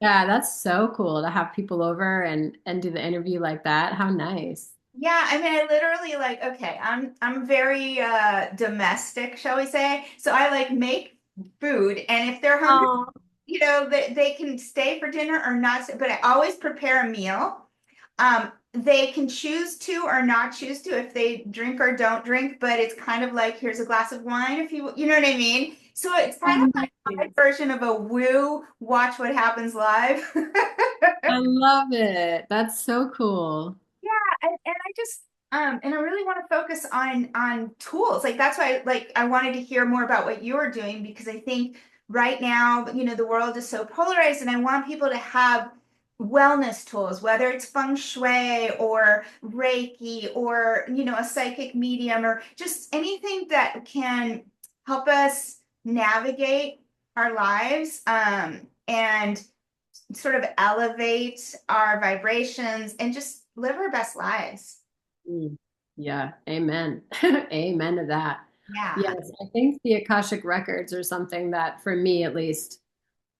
Yeah, that's so cool to have people over and do the interview like that. How nice. Yeah, I mean, I literally like, okay, I'm very domestic, shall we say? So I like make food, and if they're hungry, Oh, they can stay for dinner or not, but I always prepare a meal. They can choose to or not choose to if they drink or don't drink, but it's kind of like here's a glass of wine if you know what I mean. So it's how kind of like my nice. version of a woo, watch what happens live. I love it. That's so cool. And I just and I really want to focus on tools. Like that's why I wanted to hear more about what you're doing because I think right now, the world is so polarized and I want people to have wellness tools, whether it's feng shui or Reiki or, a psychic medium or just anything that can help us navigate our lives and sort of elevate our vibrations and just live our best lives. Mm. Yeah, amen. Amen to that. Yeah. Yes, I think the Akashic records are something that, for me at least,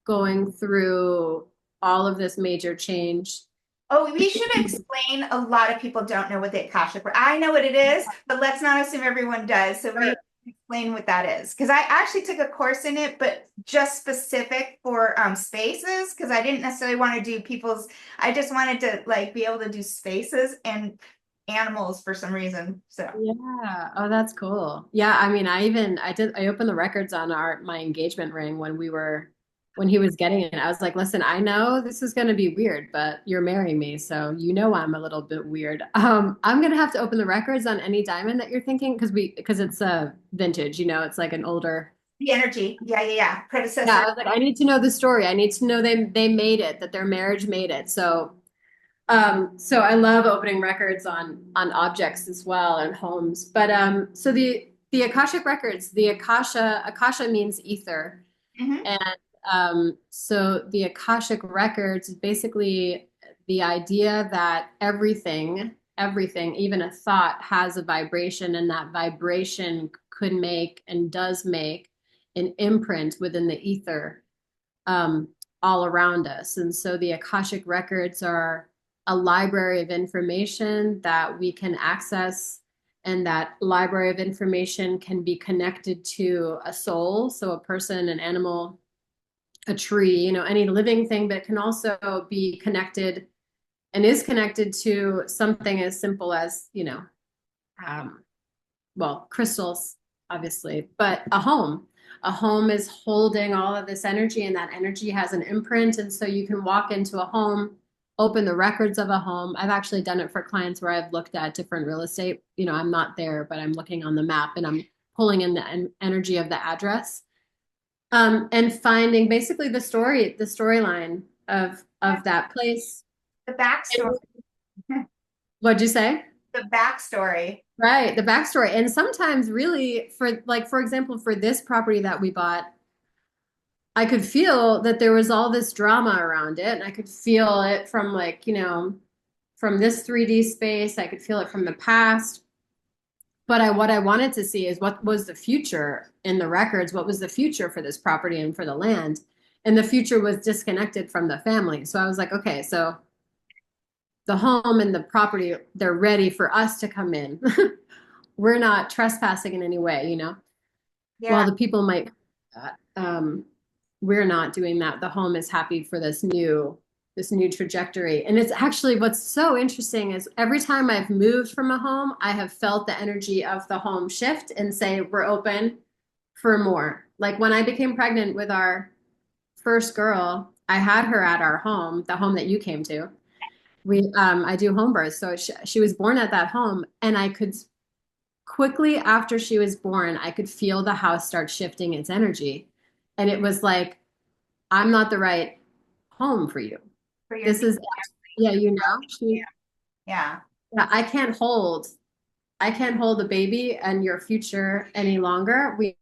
going through all of this major change. Oh, we should explain. A lot of people don't know what the Akashic. I know what it is, but let's not assume everyone does. So we explain what that is because I actually took a course in it, but just specific for spaces because I didn't necessarily want to do people's. I just wanted to like be able to do spaces and animals for some reason. So. Yeah. Oh, that's cool. Yeah, I mean, I opened the records on my engagement ring when we were when he was getting it. I was like, listen, I know this is going to be weird, but you're marrying me, so you know I'm a little bit weird. I'm going to have to open the records on any diamond that you're thinking because it's a vintage, it's like an older. The energy. Yeah, yeah, yeah. Yeah, Predecessor. I was like, I need to know the story. I need to know they made it, that their marriage made it. So I love opening records on objects as well and homes. But so the Akashic records, the Akasha means ether. Hmm. And so the Akashic records is basically the idea that everything, even a thought has a vibration, and that vibration could make and does make an imprint within the ether, um, all around us. And so the Akashic records are a library of information that we can access, and that library of information can be connected to a soul, so a person, an animal, a tree, any living thing, but it can also be connected and is connected to something as simple as, um, well, crystals, obviously, but a home. A home is holding all of this energy, and that energy has an imprint. And so you can walk into a home, open the records of a home. I've actually done it for clients where I've looked at different real estate. I'm not there, but I'm looking on the map and I'm pulling in the energy of the address, and finding basically the storyline of that place. The backstory. And what'd you say? The backstory. Right, the backstory. And sometimes really for example, for this property that we bought, I could feel that there was all this drama around it. And I could feel it from from this 3D space. I could feel it from the past. But what I wanted to see is what was the future in the records, what was the future for this property and for the land. And the future was disconnected from the family. So I was like, okay, so the home and the property, they're ready for us to come in. We're not trespassing in any way, while Yeah. the people might, uh, um, we're not doing that. The home is happy for this new trajectory. And it's actually, what's so interesting is every time I've moved from a home, I have felt the energy of the home shift and say, we're open for more. Like when I became pregnant with our first girl, I had her at our home, the home that you came to. I do home births. So she was born at that home, and I could quickly after she was born, I could feel the house start shifting its energy. And it was like, I'm not the right home for you. For your This future. is, yeah, she, Yeah. yeah, I can't hold the baby and your future any longer. You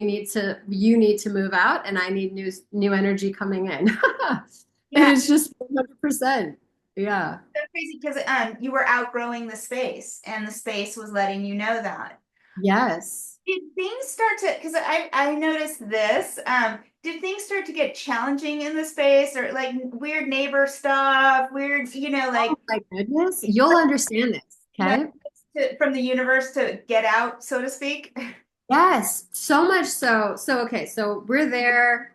need to move out, and I need new energy coming in. And Yeah. it's just 100%. Yeah. So crazy because you were outgrowing the space and the space was letting you know that. Yes. Did things start to, because I noticed this, did things start to get challenging in the space or like weird neighbor stuff, weird, like, Oh my goodness. You'll understand this. like Okay. from the universe to get out, so to speak? Yes, so much so. So, okay, so we're there.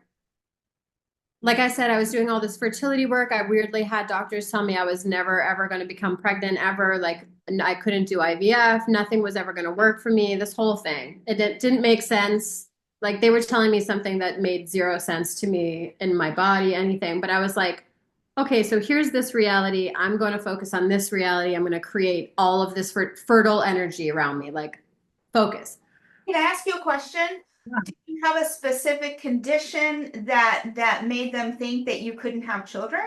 Like I said, I was doing all this fertility work. I weirdly had doctors tell me I was never ever going to become pregnant ever. Like I couldn't do IVF. Nothing was ever going to work for me. This whole thing. Didn't make sense. Like they were telling me something that made zero sense to me in my body, anything. But I was like, okay, so here's this reality. I'm going to focus on this reality. I'm going to create all of this fertile energy around me. Like focus. Can I ask you a question? Did you have a specific condition that made them think that you couldn't have children?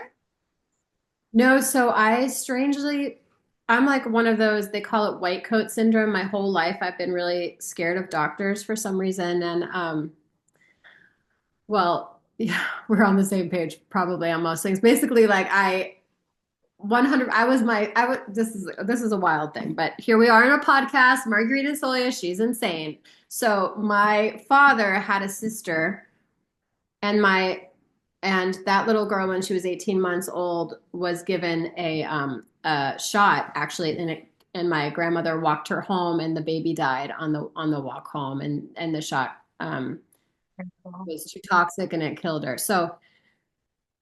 No, so I'm like one of those, they call it white coat syndrome. My whole life, I've been really scared of doctors for some reason. And, well, yeah, we're on the same page probably on most things. Basically, like 100, this is a wild thing, but here we are in a podcast, Marguerite Insolia, she's insane. So my father had a sister, and that little girl, when she was 18 months old, was given a shot actually, and my grandmother walked her home, and the baby died on the walk home, and the shot was too toxic and it killed her. So,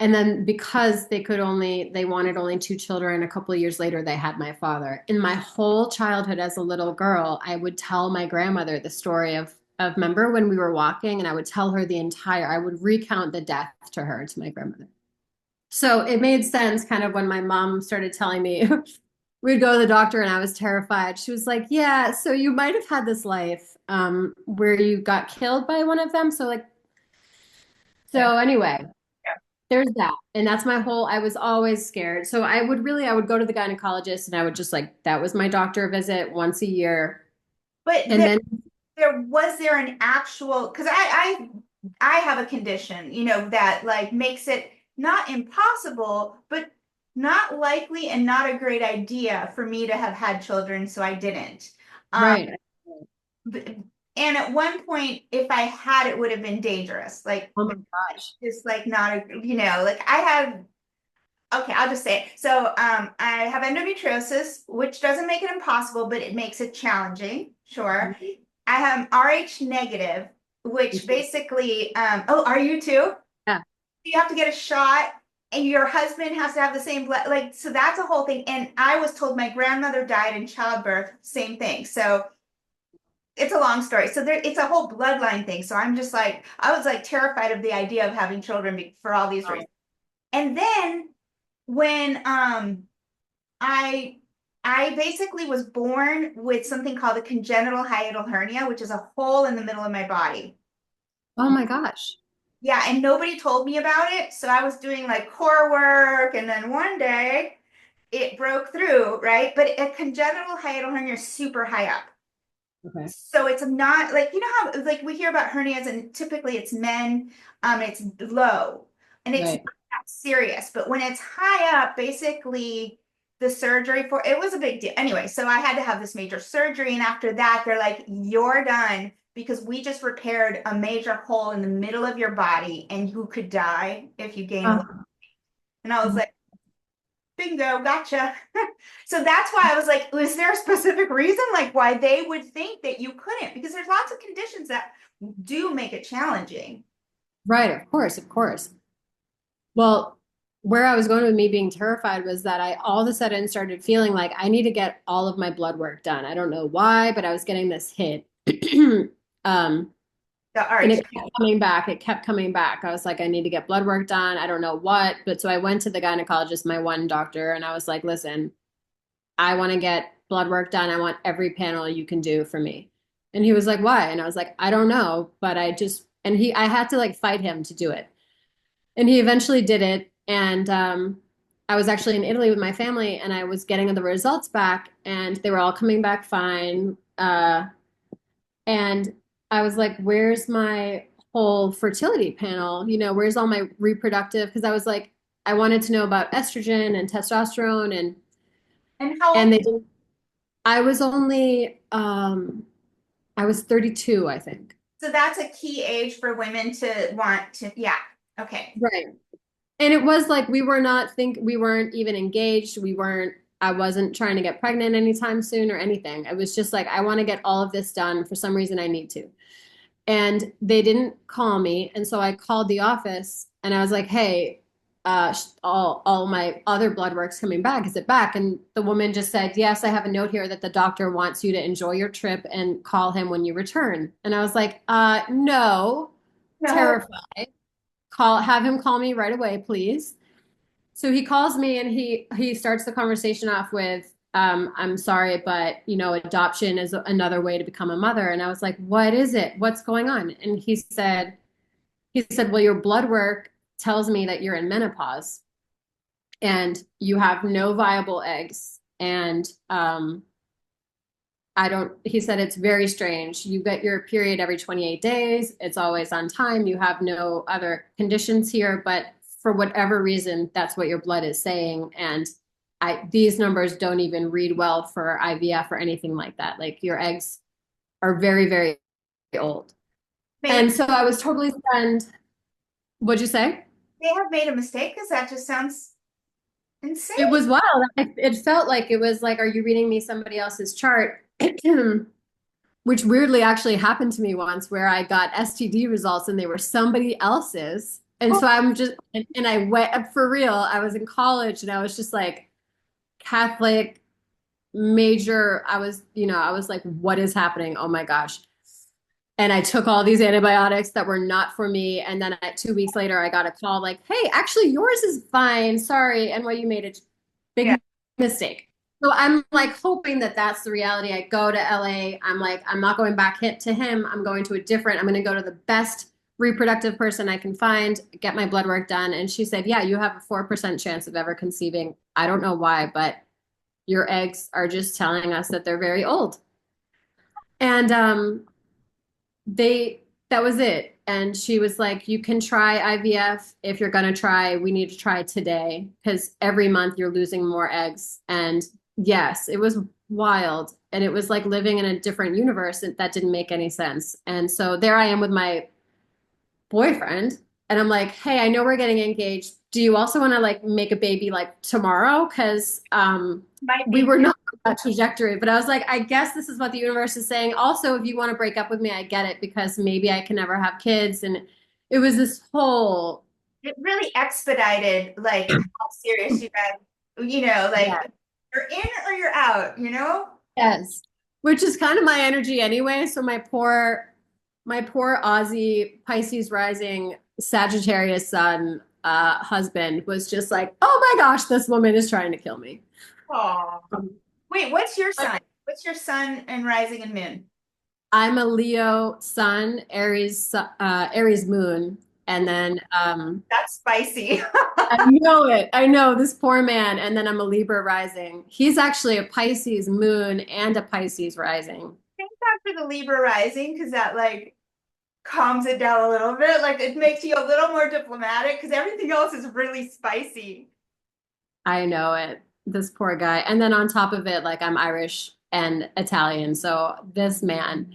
and then because they wanted only two children, a couple of years later they had my father. In my whole childhood as a little girl, I would tell my grandmother the story of of member when we were walking, and I would tell her I would recount the death to her, to my grandmother. So it made sense kind of when my mom started telling me we'd go to the doctor and I was terrified. She was like, yeah, so you might have had this life where you got killed by one of them. So like, Yeah. so anyway, Yeah. there's that. And that's my whole, I was always scared. So I would go to the gynecologist and I would just like, that was my doctor visit once a year. But And then, there an actual, because I have a condition, that like makes it not impossible, but not likely and not a great idea for me to have had children, so I didn't. Um, right. b- and at one point, if I had, it would have been dangerous. Like Oh my gosh. just like not a, like I have, okay, I'll just say it. So I have endometriosis, which doesn't make it impossible, but it makes it challenging. Sure. I have RH negative, which basically, oh, are you too? Yeah. You have to get a shot, and your husband has to have the same blood. Like, so that's a whole thing. And I was told my grandmother died in childbirth, same thing. So it's a long story. So it's a whole bloodline thing. So I'm just like, I was like terrified of the idea of having children for all these reasons. And then when I I basically was born with something called a congenital hiatal hernia, which is a hole in the middle of my body. Oh my gosh. Yeah, and nobody told me about it. So I was doing like core work, and then one day it broke through, right? But a congenital hiatal hernia is super high up. Okay. So it's not like, how like we hear about hernias and typically it's men, it's low and it's not Right. that serious. But when it's high up, basically the surgery for it was a big deal. Anyway, so I had to have this major surgery. And after that, they're like, you're done because we just repaired a major hole in the middle of your body and you could die if you gain a little. Oh, And I was like, bingo, gotcha. So that's why I was like, was there a specific reason like why they would think that you couldn't? Because there's lots of conditions that do make it challenging. right. Of course. Of course. Well, where I was going with me being terrified was that I all of a sudden started feeling like I need to get all of my blood work done. I don't know why, but I was getting this hit. Um, The and arch. it kept coming back. It kept coming back. I was like, I need to get blood work done. I don't know what. But so I went to the gynecologist, my one doctor, and I was like, listen, I want to get blood work done. I want every panel you can do for me. And he was like, why? And I was like, I don't know, but I had to like fight him to do it. And he eventually did it. And I was actually in Italy with my family and I was getting the results back and they were all coming back fine. And I was like, where's my whole fertility panel? Where's all my reproductive? Because I was like, I wanted to know about estrogen and testosterone And how and old? they didn't. I was only I was 32, I think. So that's a key age for women to want to, yeah. Okay. Right. And it was like we weren't even engaged. I wasn't trying to get pregnant anytime soon or anything. It was just like I want to get all of this done. For some reason I need to. And they didn't call me. And so I called the office and I was like, hey, all my other blood work's coming back. Is it back? And the woman just said, yes, I have a note here that the doctor wants you to enjoy your trip and call him when you return. And I was like, no, No. terrified. Have him call me right away, please. So he calls me and he starts the conversation off with, I'm sorry, but adoption is another way to become a mother. And I was like, what is it? What's going on? And he said, well, your blood work tells me that you're in menopause and you have no viable eggs. And he said, it's very strange. You get your period every 28 days. It's always on time. You have no other conditions here, but for whatever reason, that's what your blood is saying. And these numbers don't even read well for IVF or anything like that. Like your eggs are very, very old. Maybe And so I was totally stunned. What'd you say? they have made a mistake because that just sounds insane. It was wild. It felt like it was like, are you reading me somebody else's chart? Which weirdly actually happened to me once where I got STD results and they were somebody else's. And so and I went for real. I was in college and I was just like Catholic major. I was like, what is happening? Oh my gosh. And I took all these antibiotics that were not for me. And then 2 weeks later, I got a call like, hey, actually, yours is fine. Sorry. NYU made a Yeah. big mistake. So I'm like hoping that that's the reality. I go to LA. I'm like, I'm not going back hit to him. I'm going to a different, I'm going to go to the best reproductive person I can find, get my blood work done. And she said, yeah, you have a 4% chance of ever conceiving. I don't know why, but your eggs are just telling us that they're very old. And they that was it. And she was like, you can try IVF. If you're going to try, we need to try today because every month you're losing more eggs. And yes, it was wild. And it was like living in a different universe that didn't make any sense. And so there I am with my boyfriend. And I'm like, hey, I know we're getting engaged. Do you also want to like make a baby like tomorrow? Because Might we be. were not on that trajectory. But I was like, I guess this is what the universe is saying. Also, if you want to break up with me, I get it because maybe I can never have kids. And it was this whole, It really expedited like how serious you got, yeah, like you're in or you're out, you know? yes, which is kind of my energy anyway. So my poor Aussie Pisces rising Sagittarius sun husband was just like, oh my gosh, this woman is trying to kill me. Oh. Um, Wait, what's your but sign? What's your sun and rising and moon? I'm a Leo sun, Aries moon, and then That's spicy. I know it. I know this poor man, and then I'm a Libra rising. He's actually a Pisces moon and a Pisces rising. Thank God for the Libra rising because that like calms it down a little bit. Like it makes you a little more diplomatic because everything else is really spicy. I know it. This poor guy. And then on top of it, like I'm Irish and Italian. So this man,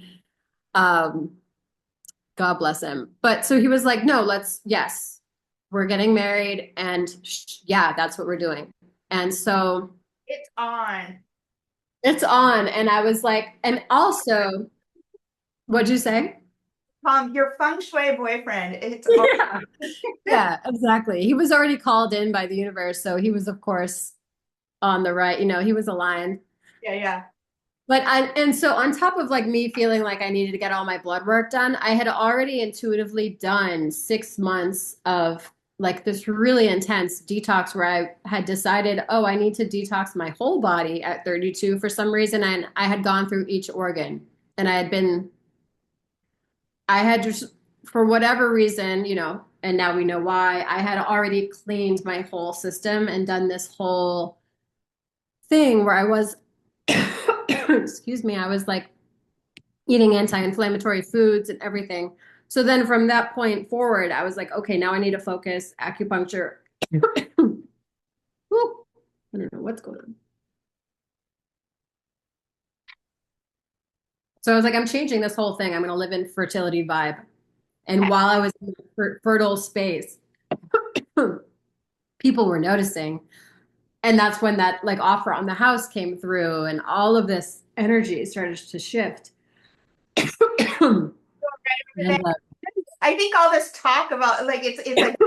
um, God bless him. But so he was like, no, yes, we're getting married. And yeah, that's what we're doing. And so It's on. it's on. And I was like, and also, what'd you say? Your feng shui boyfriend. It's on. Yeah. Yeah, exactly. He was already called in by the universe. So he was, of course, on the right, he was aligned. Yeah, yeah. And so on top of like me feeling like I needed to get all my blood work done, I had already intuitively done 6 months of like this really intense detox where I had decided, oh, I need to detox my whole body at 32 for some reason. And I had gone through each organ and I had just, for whatever reason, and now we know why, I had already cleaned my whole system and done this whole thing where I was, excuse me, I was like eating anti-inflammatory foods and everything. So then from that point forward, I was like, okay, now I need to focus acupuncture. Whew. I don't know what's going on. So I was like, I'm changing this whole thing. I'm going to live in fertility vibe. And while I was in the fertile space, people were noticing. And that's when that like offer on the house came through and all of this energy started to shift. And, I think all this talk about like it's like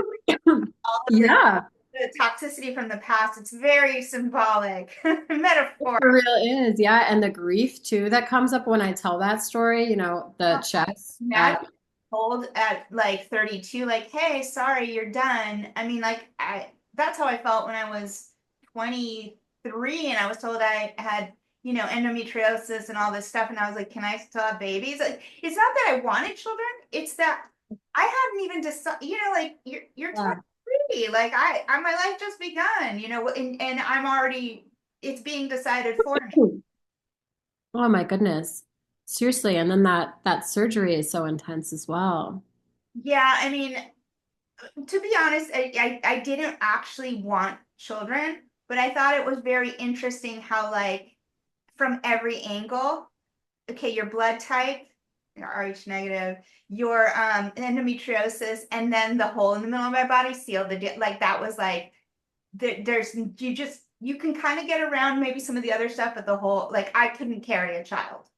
all of yeah. the toxicity from the past, it's very symbolic metaphor. It really is, yeah. And the grief too that comes up when I tell that story, the chess. Imagine told at like 32, like, hey, sorry, you're done. I mean, like I that's how I felt when I was 23 and I was told I had, endometriosis and all this stuff. And I was like, can I still have babies? Like, it's not that I wanted children, it's that I hadn't even decided, like you're Yeah. 23. Like my life just begun, and I'm already it's being decided for me. Oh my goodness. Seriously. And then that surgery is so intense as well. Yeah, I mean, to be honest, I didn't actually want children, but I thought it was very interesting how, like, from every angle, okay, your blood type, your RH negative, your endometriosis, and then the hole in the middle of my body sealed like that was like there's you can kind of get around maybe some of the other stuff, but the whole like I couldn't carry a child.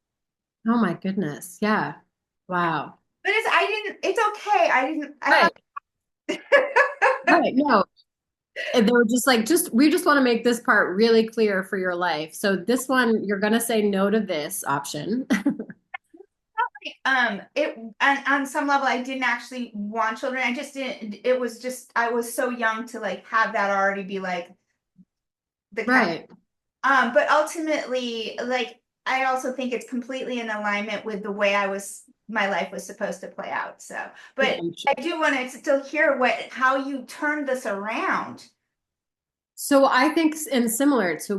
Oh my goodness. Yeah. Wow. But it's okay. I didn't I Right. have Right. No. And they were just like, we just want to make this part really clear for your life. So this one, you're gonna say no to this option. It on some level, I didn't actually want children. I just didn't. It was just I was so young to like have that already be like the kind. Right. But ultimately, like I also think it's completely in alignment with the way my life was supposed to play out. So, Yeah, but I'm I sure. do want to still hear how you turned this around. So I think, and similar to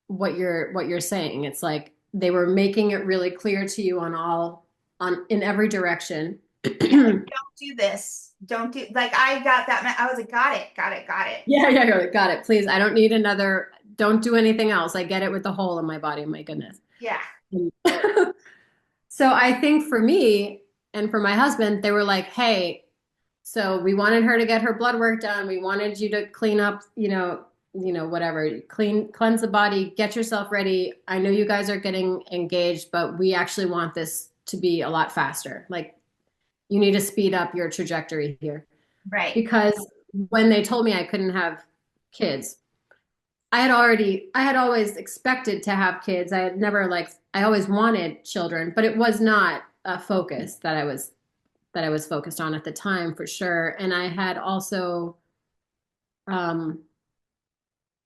what you're saying, it's like they were making it really clear to you on all on in every direction. Yeah, like don't do this. Don't do like I got that. I was like, got it, got it, got it. Yeah, got it. Please, I don't need another. Don't do anything else. I get it with the hole in my body. My goodness. Yeah, So I think for me and for my husband, they were like, "Hey, so we wanted her to get her blood work done. We wanted you to clean up, whatever, cleanse the body, get yourself ready. I know you guys are getting engaged, but we actually want this to be a lot faster. Like you need to speed up your trajectory here." right. Because when they told me I couldn't have kids, I had always expected to have kids. I had never I always wanted children, but it was not a focus that I was focused on at the time for sure. And I had also, um,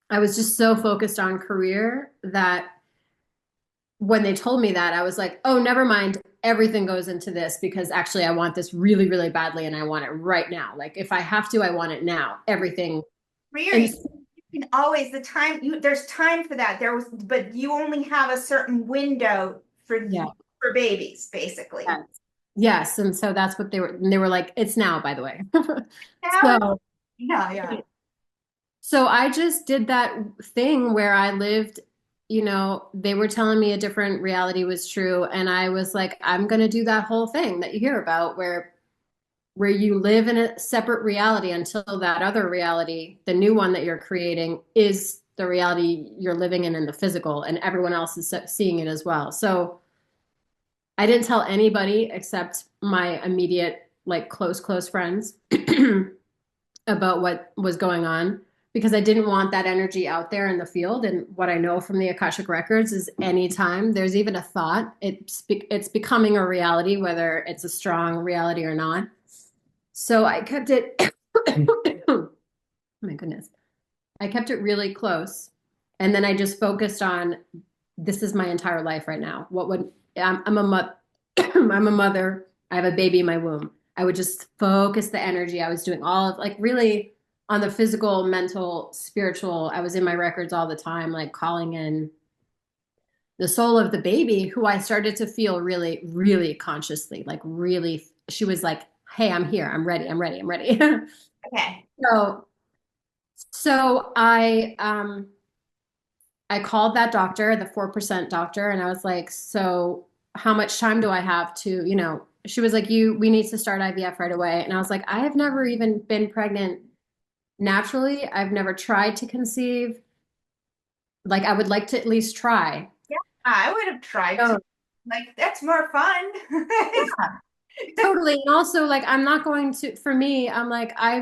I was just so focused on career that when they told me that, I was like, oh, never mind. Everything goes into this because actually I want this really, really badly and I want it right now. Like if I have to, I want it now. Everything. Career, And you can always there's time for that. But you only have a certain window yeah, for babies, basically. yes. Yes. And so that's what they were like, it's now, by the way. Now, So yeah, yeah. So I just did that thing where I lived, they were telling me a different reality was true. And I was like, I'm going to do that whole thing that you hear about where you live in a separate reality until that other reality, the new one that you're creating, is the reality you're living in the physical, and everyone else is seeing it as well. So I didn't tell anybody except my immediate, like close friends about what was going on because I didn't want that energy out there in the field. And what I know from the Akashic records is anytime there's even a thought, it's becoming a reality, whether it's a strong reality or not. So I kept it. Oh my goodness, I kept it really close, and then I just focused on this is my entire life right now. What would I'm a I'm a mother. I have a baby in my womb. I would just focus the energy. I was doing all of like really on the physical, mental, spiritual. I was in my records all the time, like calling in the soul of the baby, who I started to feel really, really consciously, like really. She was like, "Hey, I'm here. I'm ready. I'm ready. I'm ready." Okay. so, so I called that doctor, the 4% doctor, and I was like, so how much time do I have to, she was like, we need to start IVF right away. And I was like, I have never even been pregnant naturally. I've never tried to conceive. Like, I would like to at least try. Yeah, I would have tried to. So, Like, that's more fun. yeah, totally. And also, like, I'm not going to, for me, I'm like, I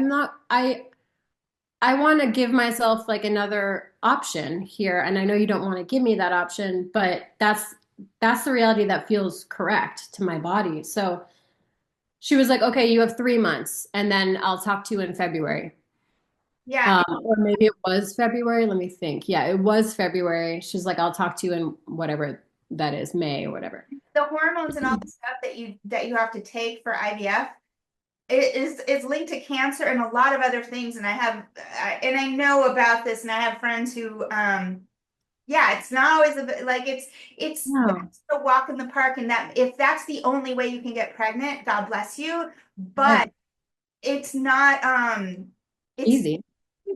want to give myself like another option here. And I know you don't want to give me that option, but that's the reality that feels correct to my body. So she was like, okay, you have 3 months and then I'll talk to you in February. Yeah, Or maybe it was February. Let me think. Yeah, it was February. She's like, I'll talk to you in whatever that is, May or whatever. the hormones and all the stuff that you have to take for IVF, it is linked to cancer and a lot of other things. And I know about this, and I have friends who, yeah, it's not always like No, that's the walk in the park, and that if that's the only way you can get pregnant, God bless you. right. But it's not, it's Easy.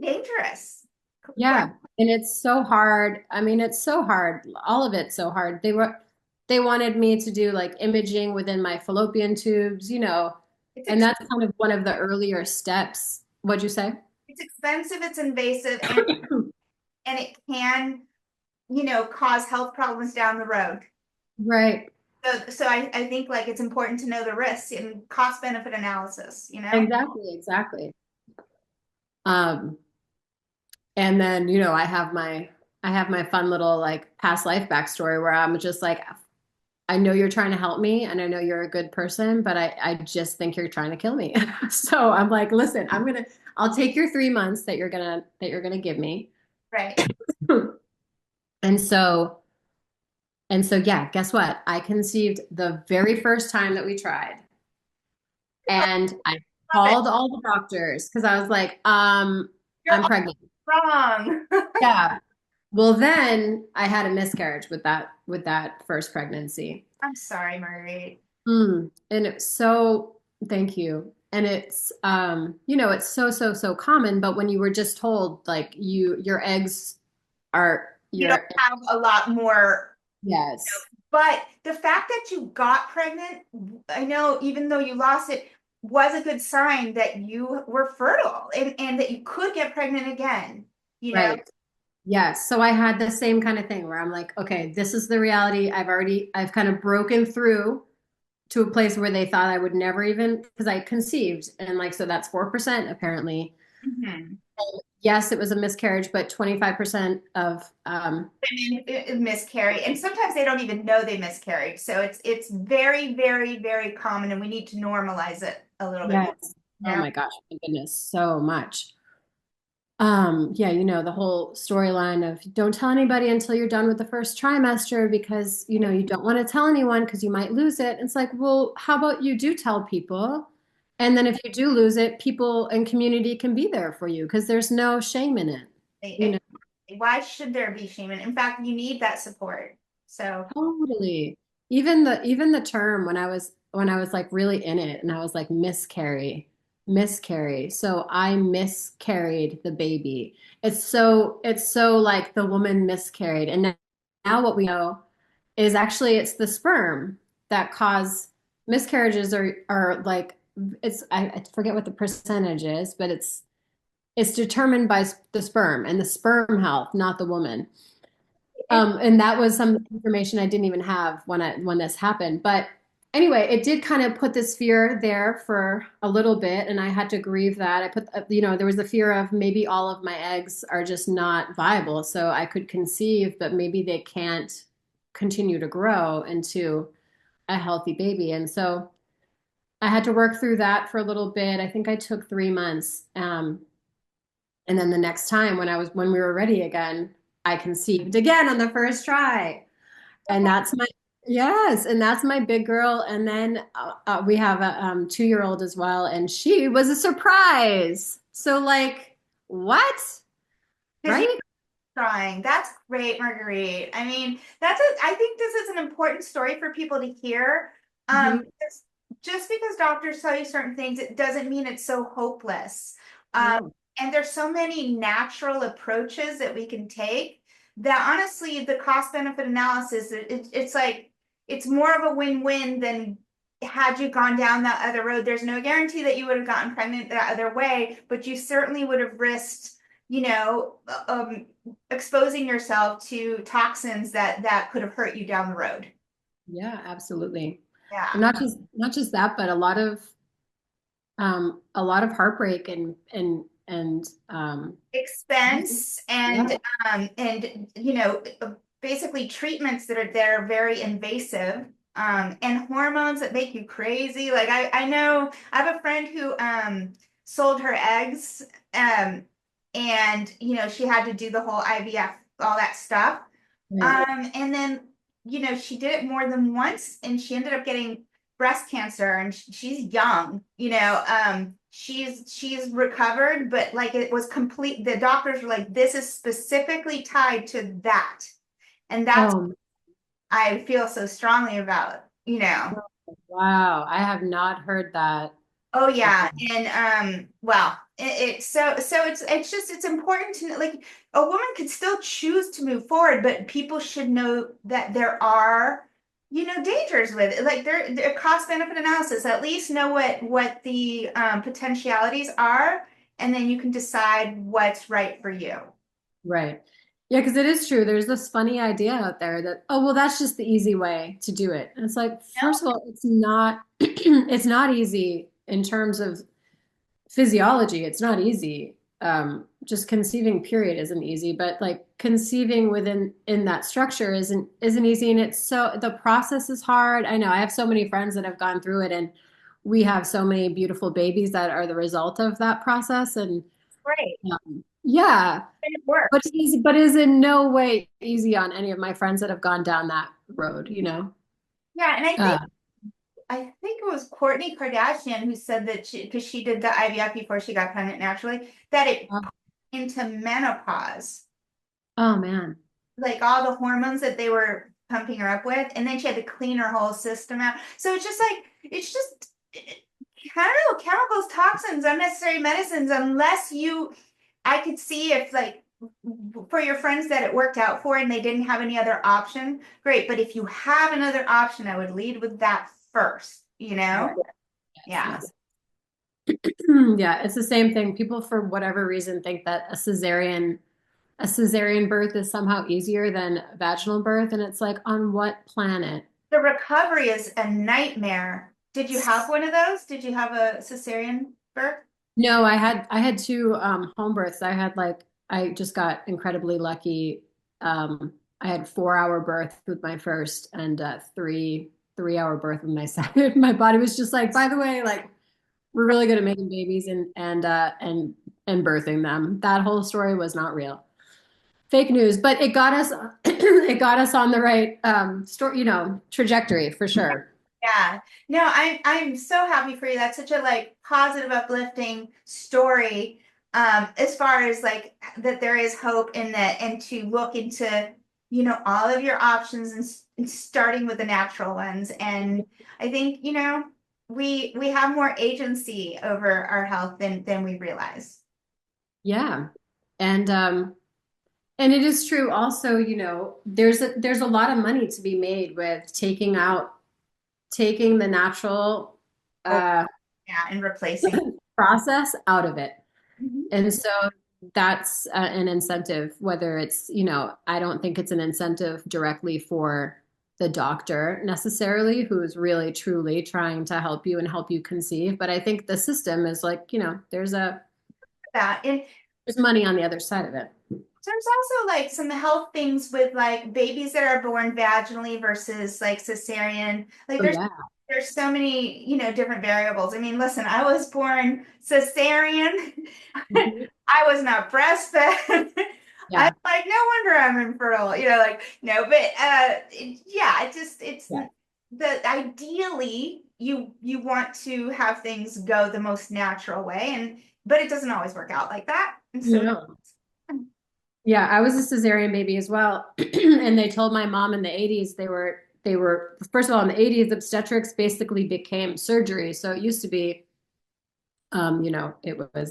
dangerous. Quite, Yeah. And it's so hard. I mean, it's so hard. All of it's so hard. They wanted me to do like imaging within my fallopian tubes, it's and ex- that's kind of one of the earlier steps. What'd you say? it's expensive, it's invasive, and it can, cause health problems down the road. Right. So I think like it's important to know the risks and cost benefit analysis. Exactly. Um, and then, I have my fun little like past life backstory where I'm just like I know you're trying to help me and I know you're a good person, but I just think you're trying to kill me. So I'm like, listen, I'll take your 3 months that you're gonna give me. Right. And so, and so, yeah, guess what? I conceived the very first time that we tried. And I Love it. called all the doctors because I was like, You're I'm all pregnant. wrong. Yeah. Well, then I had a miscarriage with that first pregnancy. I'm sorry, Marguerite. And it's so, thank you. And it's it's so common, but when you were just told like your eggs are You don't your have a lot more. yes. But the fact that you got pregnant, I know even though you lost it, was a good sign that you were fertile and that you could get pregnant again, you know? Right. Yes. So I had the same kind of thing where I'm like, okay, this is the reality. I've kind of broken through to a place where they thought I would never even, because I conceived and like, so that's 4% apparently. Mhm. Yes, it was a miscarriage, but 25% of, Women miscarry, and sometimes they don't even know they miscarried. So it's very, very, very common, and we need to normalize it a little bit more. yes. You Oh know? my gosh, my goodness, so much. Yeah, the whole storyline of don't tell anybody until you're done with the first trimester because, you don't want to tell anyone because you might lose it. It's like, well, how about you do tell people? And then if you do lose it, people and community can be there for you because there's no shame in it. You know, Why should there be shame? And in fact, you need that support. So totally. Even the term when I was like really in it and I was like miscarry. So I miscarried the baby. It's so like the woman miscarried. And now what we know is actually it's the sperm that cause miscarriages are like I forget what the percentage is, but it's determined by the sperm and the sperm health, not the woman. it, And that was some information I didn't even have when this happened. But anyway, it did kind of put this fear there for a little bit, and I had to grieve that. I put, there was the fear of maybe all of my eggs are just not viable, so I could conceive, but maybe they can't continue to grow into a healthy baby. And so I had to work through that for a little bit. I think I took 3 months. And then the next time when we were ready again, I conceived again on the first try. And that's my yes, and that's my big girl. And then we have a 2-year-old as well, and she was a surprise. So like, what? because Right? trying. That's great, Marguerite. I mean, I think this is an important story for people to hear. Hmm. Just because doctors tell you certain things, it doesn't mean it's so hopeless. Um, No. and there's so many natural approaches that we can take that honestly, the cost benefit analysis, it's like, it's more of a win-win than had you gone down that other road. There's no guarantee that you would have gotten pregnant that other way, but you certainly would have risked, you know, exposing yourself to toxins that could have hurt you down the road. Yeah, absolutely. And Yeah. not just that, but a lot of heartbreak and Expense yeah. and basically treatments that are very invasive, and hormones that make you crazy. Like I know I have a friend who sold her eggs, and she had to do the whole IVF, all that stuff. Right. And then, she did it more than once and she ended up getting breast cancer, and she's young, she's recovered, but like it was complete. The doctors were like, this is specifically tied to that. And that's Oh, what I feel so strongly about. wow. I have not heard that. Oh yeah, and well, it's important to like a woman could still choose to move forward, but people should know that there are dangers with it. Like there cost benefit analysis. At least know what the potentialities are, and then you can decide what's right for you. Right. Yeah, because it is true. There's this funny idea out there that, oh, well, that's just the easy way to do it. And it's like, first of all, it's not it's not easy in terms of physiology. It's not easy. just conceiving period isn't easy, but like conceiving within in that structure isn't easy, and it's so the process is hard. I know I have so many friends that have gone through it, and we have so many beautiful babies that are the result of that process, and Great. yeah, And it but works. but it is in no way easy on any of my friends that have gone down that road, you know. Yeah, and Uh, I think it was Courtney Kardashian who said that because she did the IVF before she got pregnant naturally, that it oh put into menopause, oh, man. like all the hormones that they were pumping her up with, and then she had to clean her whole system out. So it's just like it's just I don't know, chemicals, toxins, unnecessary medicines, unless you I could see if like for your friends that it worked out for and they didn't have any other option, great. But if you have another option, I would lead with that first, you know? Right. Yes, Yeah. yes. Yeah, it's the same thing. People, for whatever reason, think that a cesarean birth is somehow easier than vaginal birth, and it's like, on what planet? The recovery is a nightmare. Did you have one of those? Did you have a cesarean birth? No, I had two home births. I just got incredibly lucky. I had 4 hour birth with my first, and three hour birth with my second. My body was just like, by the way, like we're really good at making babies and birthing them. That whole story was not real. Fake news, but it got us it got us on the right story, trajectory for sure. Yeah. No, I'm so happy for you. That's such a like positive, uplifting story. As far as like that there is hope in that and to look into, all of your options and starting with the natural ones. And I think, we have more agency over our health than we realize. Yeah. And and it is true also, there's a lot of money to be made with taking the natural Oh, uh yeah, and replacing. process out of it. Mhm. And so that's an incentive, whether it's, I don't think it's an incentive directly for the doctor necessarily, who's really truly trying to help you and help you conceive. But I think the system is like, That. And there's money on the other side of it. there's also like some health things with like babies that are born vaginally versus like cesarean. Like Oh there's yeah. there's so many, different variables. I mean, listen, I was born cesarean. Mhm. I was not breastfed. I'm Yeah. like, no wonder I'm infertile, like, no, but yeah, it's Yeah. the ideally you want to have things go the most natural way and but it doesn't always work out like that. And so No. Yeah, I was a cesarean baby as well. And they told my mom in the 80s they were first of all in the 80s obstetrics basically became surgery. So it used to be it was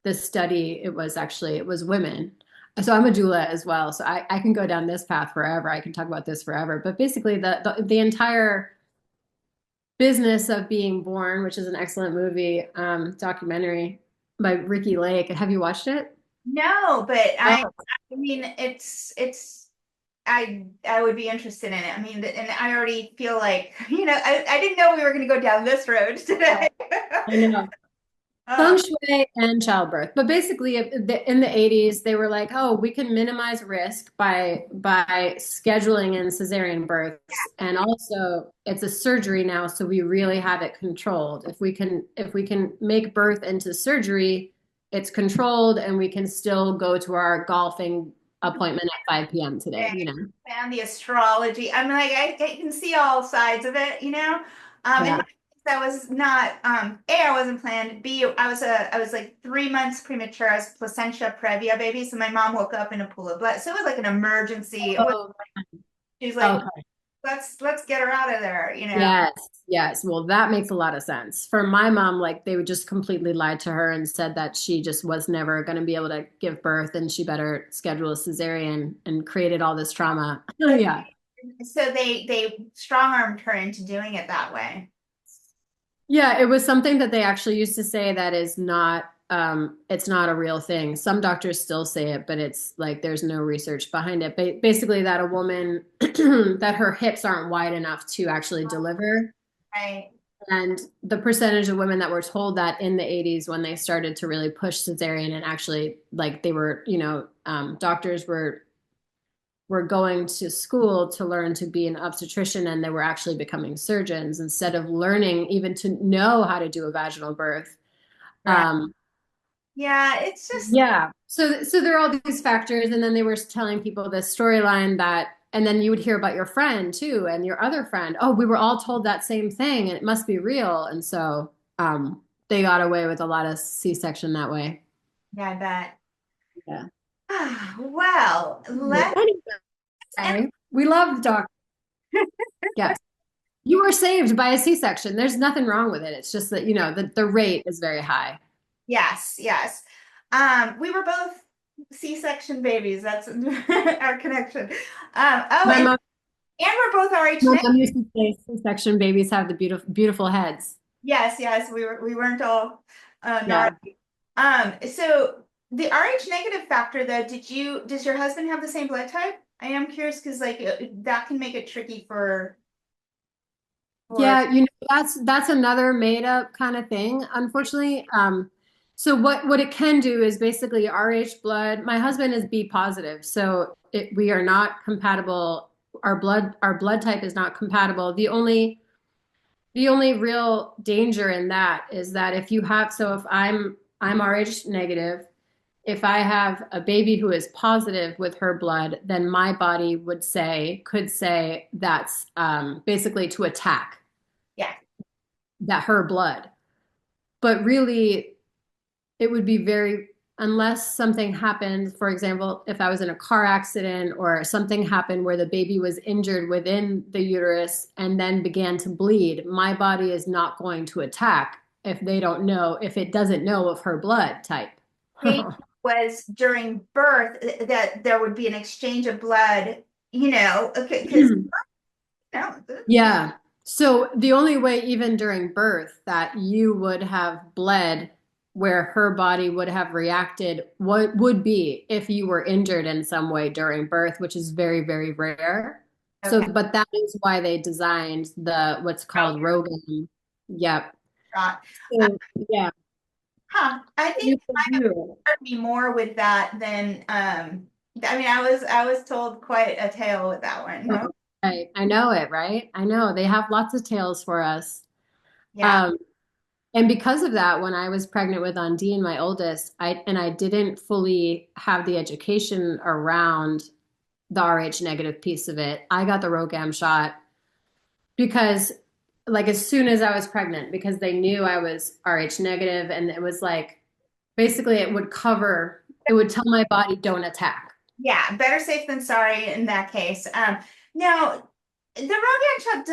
this study, it was women. So I'm a doula as well. So I can go down this path forever. I can talk about this forever. But basically the entire business of being born, which is an excellent movie, documentary by Ricky Lake. Have you watched it? no, but Oh, I mean it's I would be interested in it. I mean, and I already feel like, I didn't know we were going to go down this road today. I know. Feng Oh, Shui and childbirth. But basically, in the 80s, they were like, oh, we can minimize risk by scheduling in cesarean births. And also, it's a surgery now, so we really have it controlled. If we can make birth into surgery, it's controlled and we can still go to our golfing appointment at 5 p.m. today, you know? and the astrology. I'm like, I can see all sides of it, In Yeah. my case, I was not A, I wasn't planned. B, I was like 3 months premature as placentia previa baby. So my mom woke up in a pool of blood. So it was like an emergency. Oh, She was like, okay. let's get her out of there. Yes, yes. Well, that makes a lot of sense. For my mom, like they would just completely lied to her and said that she just was never going to be able to give birth and she better schedule a cesarean and created all this trauma. Oh, yeah. So they strong armed her into doing it that way. Yeah, it was something that they actually used to say that is not it's not a real thing. Some doctors still say it, but it's like there's no research behind it. Basically that a woman that her hips aren't wide enough to actually deliver. Right. And the percentage of women that were told that in the 80s when they started to really push cesarean and actually like they were, doctors were going to school to learn to be an obstetrician and they were actually becoming surgeons instead of learning even to know how to do a vaginal birth. Right. Um, Yeah, it's just yeah. So there are all these factors, and then they were telling people this storyline that, and then you would hear about your friend too, and your other friend. Oh, we were all told that same thing, and it must be real. And so they got away with a lot of C-section that way. yeah, I bet. Yeah. Well, Anyway, we love doctors. Yes. You were saved by a C-section. There's nothing wrong with it. It's just that, the rate is very high. yes, yes. We were both C-section babies. That's our connection. Oh, My mom, and we're both RH my negative. mom used to say C-section babies have the beautiful, beautiful heads. Yes, yes, we weren't all Yeah. naughty. So the RH negative factor though, does your husband have the same blood type? I am curious because like that can make it tricky for Yeah, that's another made up kind of thing, unfortunately. So what it can do is basically RH blood. My husband is B positive, so we are not compatible. Our blood type is not compatible. The only real danger in that is that if I'm RH negative, if I have a baby who is positive with her blood, then my body could say that's basically to attack yeah. that her blood. But really, it would be unless something happened, for example, if I was in a car accident or something happened where the baby was injured within the uterus and then began to bleed, my body is not going to attack if it doesn't know of her blood type. Dating was during birth that there would be an exchange of blood, because no, Yeah. So the only way, even during birth, that you would have bled where her body would have reacted, what would be if you were injured in some way during birth, which is very, very rare. So, okay. but that is why they designed the what's called Rogan. Yep. Not. So, yeah, I think you it can might have do. hurt me more with that than I mean I was told quite a tale with that one. Oh, right. I know it, right? I know they have lots of tales for us. Yeah. Um, And because of that, when I was pregnant with Undine, my oldest, I didn't fully have the education around the RH negative piece of it. I got the RhoGAM shot because like as soon as I was pregnant, because they knew I was RH negative, and it was like basically it would tell my body don't attack. Yeah, better safe than sorry in that case. Now the Rogan shop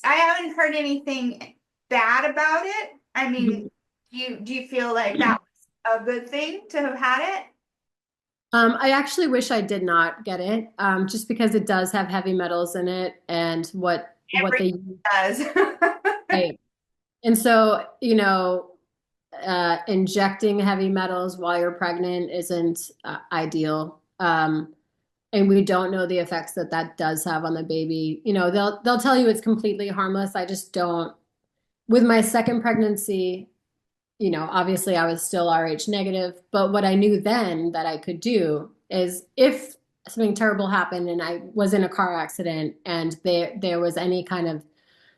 I haven't heard anything bad about it. I mean, do you feel like that was a good thing to have had it? I actually wish I did not get it, just because it does have heavy metals in it, and what Everything they does. use. And so, injecting heavy metals while you're pregnant isn't ideal. And we don't know the effects that does have on the baby. They'll tell you it's completely harmless. I just don't. With my second pregnancy, obviously I was still RH negative, but what I knew then that I could do is if something terrible happened and I was in a car accident and there was any kind of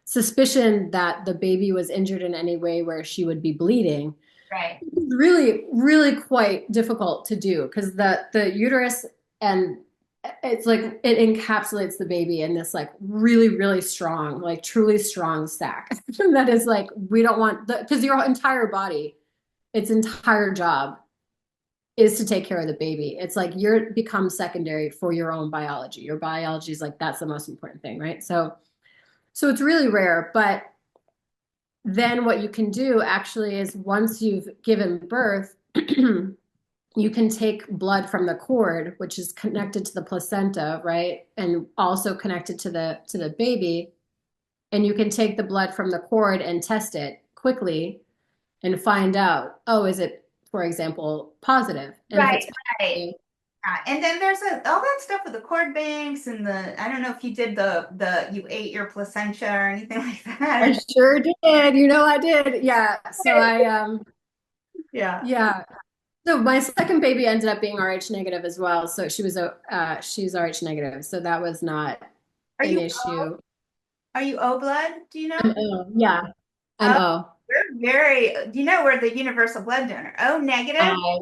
suspicion that the baby was injured in any way where she would be bleeding, Right. it's really, really quite difficult to do because the uterus and it's like it encapsulates the baby in this like really, really strong, like truly strong sack. That is like we don't want because your entire body, its entire job is to take care of the baby. It's like you're become secondary for your own biology. Your biology is like that's the most important thing, right? So it's really rare, but then what you can do actually is once you've given birth, you can take blood from the cord, which is connected to the placenta, right? And also connected to the baby. And you can take the blood from the cord and test it quickly and find out, oh, is it, for example, positive? And if Right, it's right. positive, And then there's all that stuff with the cord banks and I don't know if you did you ate your placenta or anything like I that. sure did. You know I did. Yeah. So Yeah. yeah. So my second baby ended up being Rh negative as well. So she's Rh negative. So that was not Are an you issue. are you O blood? Do you know? I'm O. Yeah. I'm Oh, O. we're the universal blood donor. O negative. I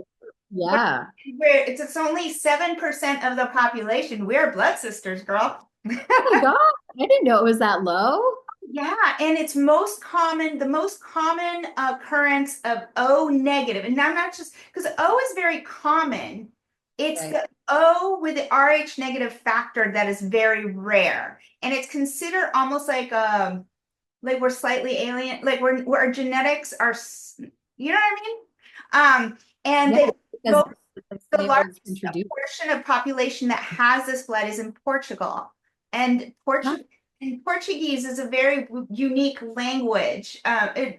We're, yeah. it's only 7% of the population. We're blood sisters, girl. Oh my God. I didn't know it was that low. Yeah, and it's the most common occurrence of O negative. And I'm not just because O is very common. It's Right. the O with the Rh negative factor that is very rare. And it's considered almost like we're slightly alien, like our genetics are, you know what I mean? And Yeah. they Because most the it was largest introduced. portion of population that has this blood is in Portugal. And Huh? Portuguese is a very unique language. I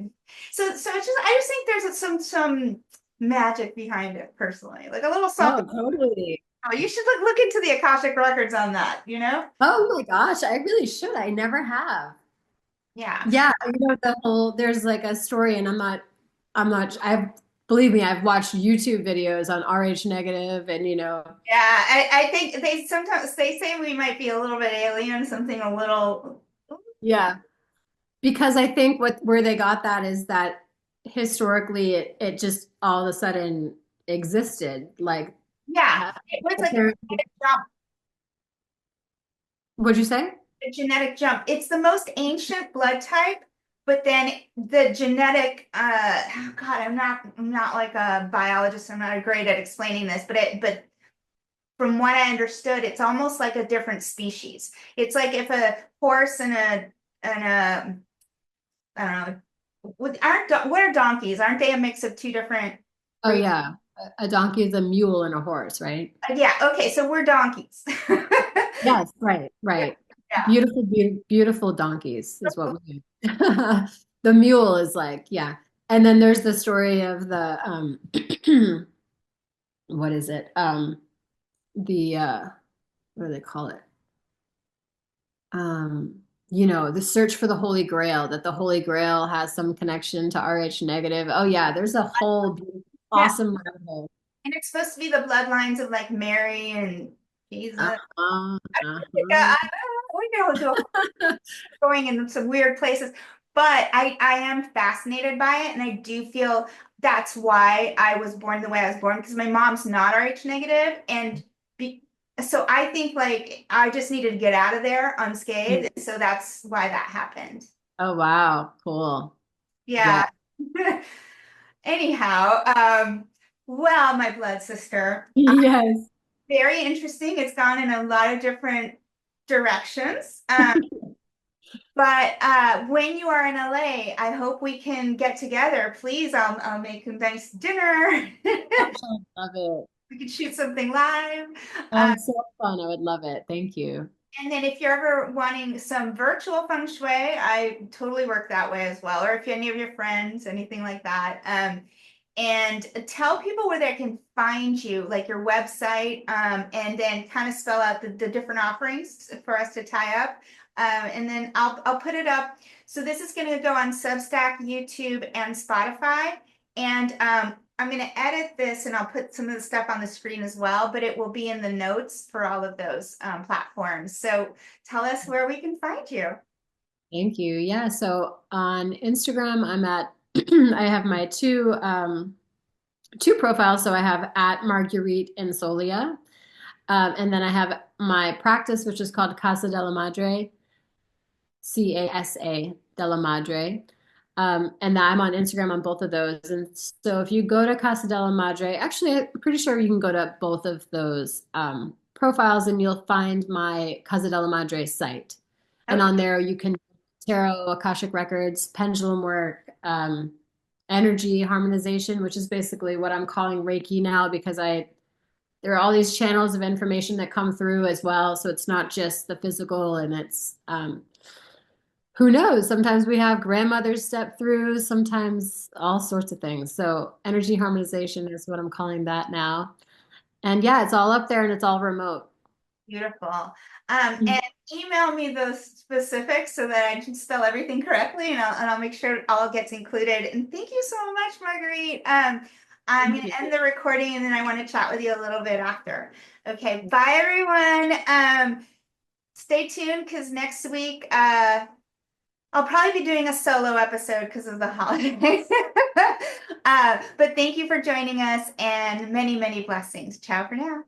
just think there's some magic behind it personally, like a little something. Oh, totally. Oh, you should look into the Akashic records on that, you know? Oh my gosh, I really should. I never have. Yeah. Yeah, there's like a story, and I believe me, I've watched YouTube videos on Rh negative and Yeah, I think they say we might be a little bit alien, something a little. yeah, because I think where they got that is that historically it just all of a sudden existed. Like, Yeah, uh, it was like apparently, what'd you say? a genetic jump. It's the most ancient blood type, but then the genetic. Oh God, I'm not like a biologist. I'm not great at explaining this, but from what I understood, it's almost like a different species. It's like if a horse and a I don't know. What are donkeys? Aren't they a mix of two different Oh breeds? yeah, a donkey is a mule and a horse, right? Yeah, okay, so we're donkeys. Yes, right, right. Yeah. Beautiful donkeys is what we do. The mule is like, yeah. And then there's the story of the what is it? The what do they call it? The search for the Holy Grail, that the Holy Grail has some connection to Rh negative. Oh yeah, there's a whole Yeah. awesome rabbit hole. And it's supposed to be the bloodlines of like Mary and Jesus. Uh-huh, Yeah, uh-huh. we know going in some weird places, but I am fascinated by it, and I do feel that's why I was born the way I was born because my mom's not Rh negative, and be, so I think like I just needed to get out of there unscathed, so that's why that happened. Oh wow, cool. Yeah. Yeah. Anyhow, well, my blood sister, Yes. very interesting. It's gone in a lot of different directions. But when you are in LA, I hope we can get together. Please, I'll make a nice dinner. Gosh, I would love it. We can shoot something live. Oh, so fun. I would love it. Thank you. And then if you're ever wanting some virtual feng shui, I totally work that way as well. Or if any of your friends, anything like that. And tell people where they can find you, like your website, and then kind of spell out the different offerings for us to tie up. And then I'll put it up. So this is going to go on Substack, YouTube, and Spotify. And I'm going to edit this and I'll put some of the stuff on the screen as well, but it will be in the notes for all of those platforms. So tell us where we can find you. Thank you. Yeah. So on Instagram, I have my two profiles. So I have at Marguerite Insolia. And then I have my practice, which is called Casa de la Madre, Casa de la Madre. And I'm on Instagram on both of those. And so if you go to Casa de la Madre, actually, I'm pretty sure you can go to both of those profiles and you'll find my Casa de la Madre site. And Okay. on there, you can tarot, Akashic records, pendulum work, energy harmonization, which is basically what I'm calling Reiki now because there are all these channels of information that come through as well. So it's not just the physical and it's who knows? Sometimes we have grandmothers step through, sometimes all sorts of things. So energy harmonization is what I'm calling that now. And yeah, it's all up there and it's all remote. Beautiful. And email me those specifics so that I can spell everything correctly, and I'll make sure all gets included. And thank you so much, Marguerite. I'm Thank going to you. end the recording, and then I want to chat with you a little bit after. Okay, bye everyone. Stay tuned because next week I'll probably be doing a solo episode because of the holidays. But thank you for joining us, and many, many blessings. Ciao for now.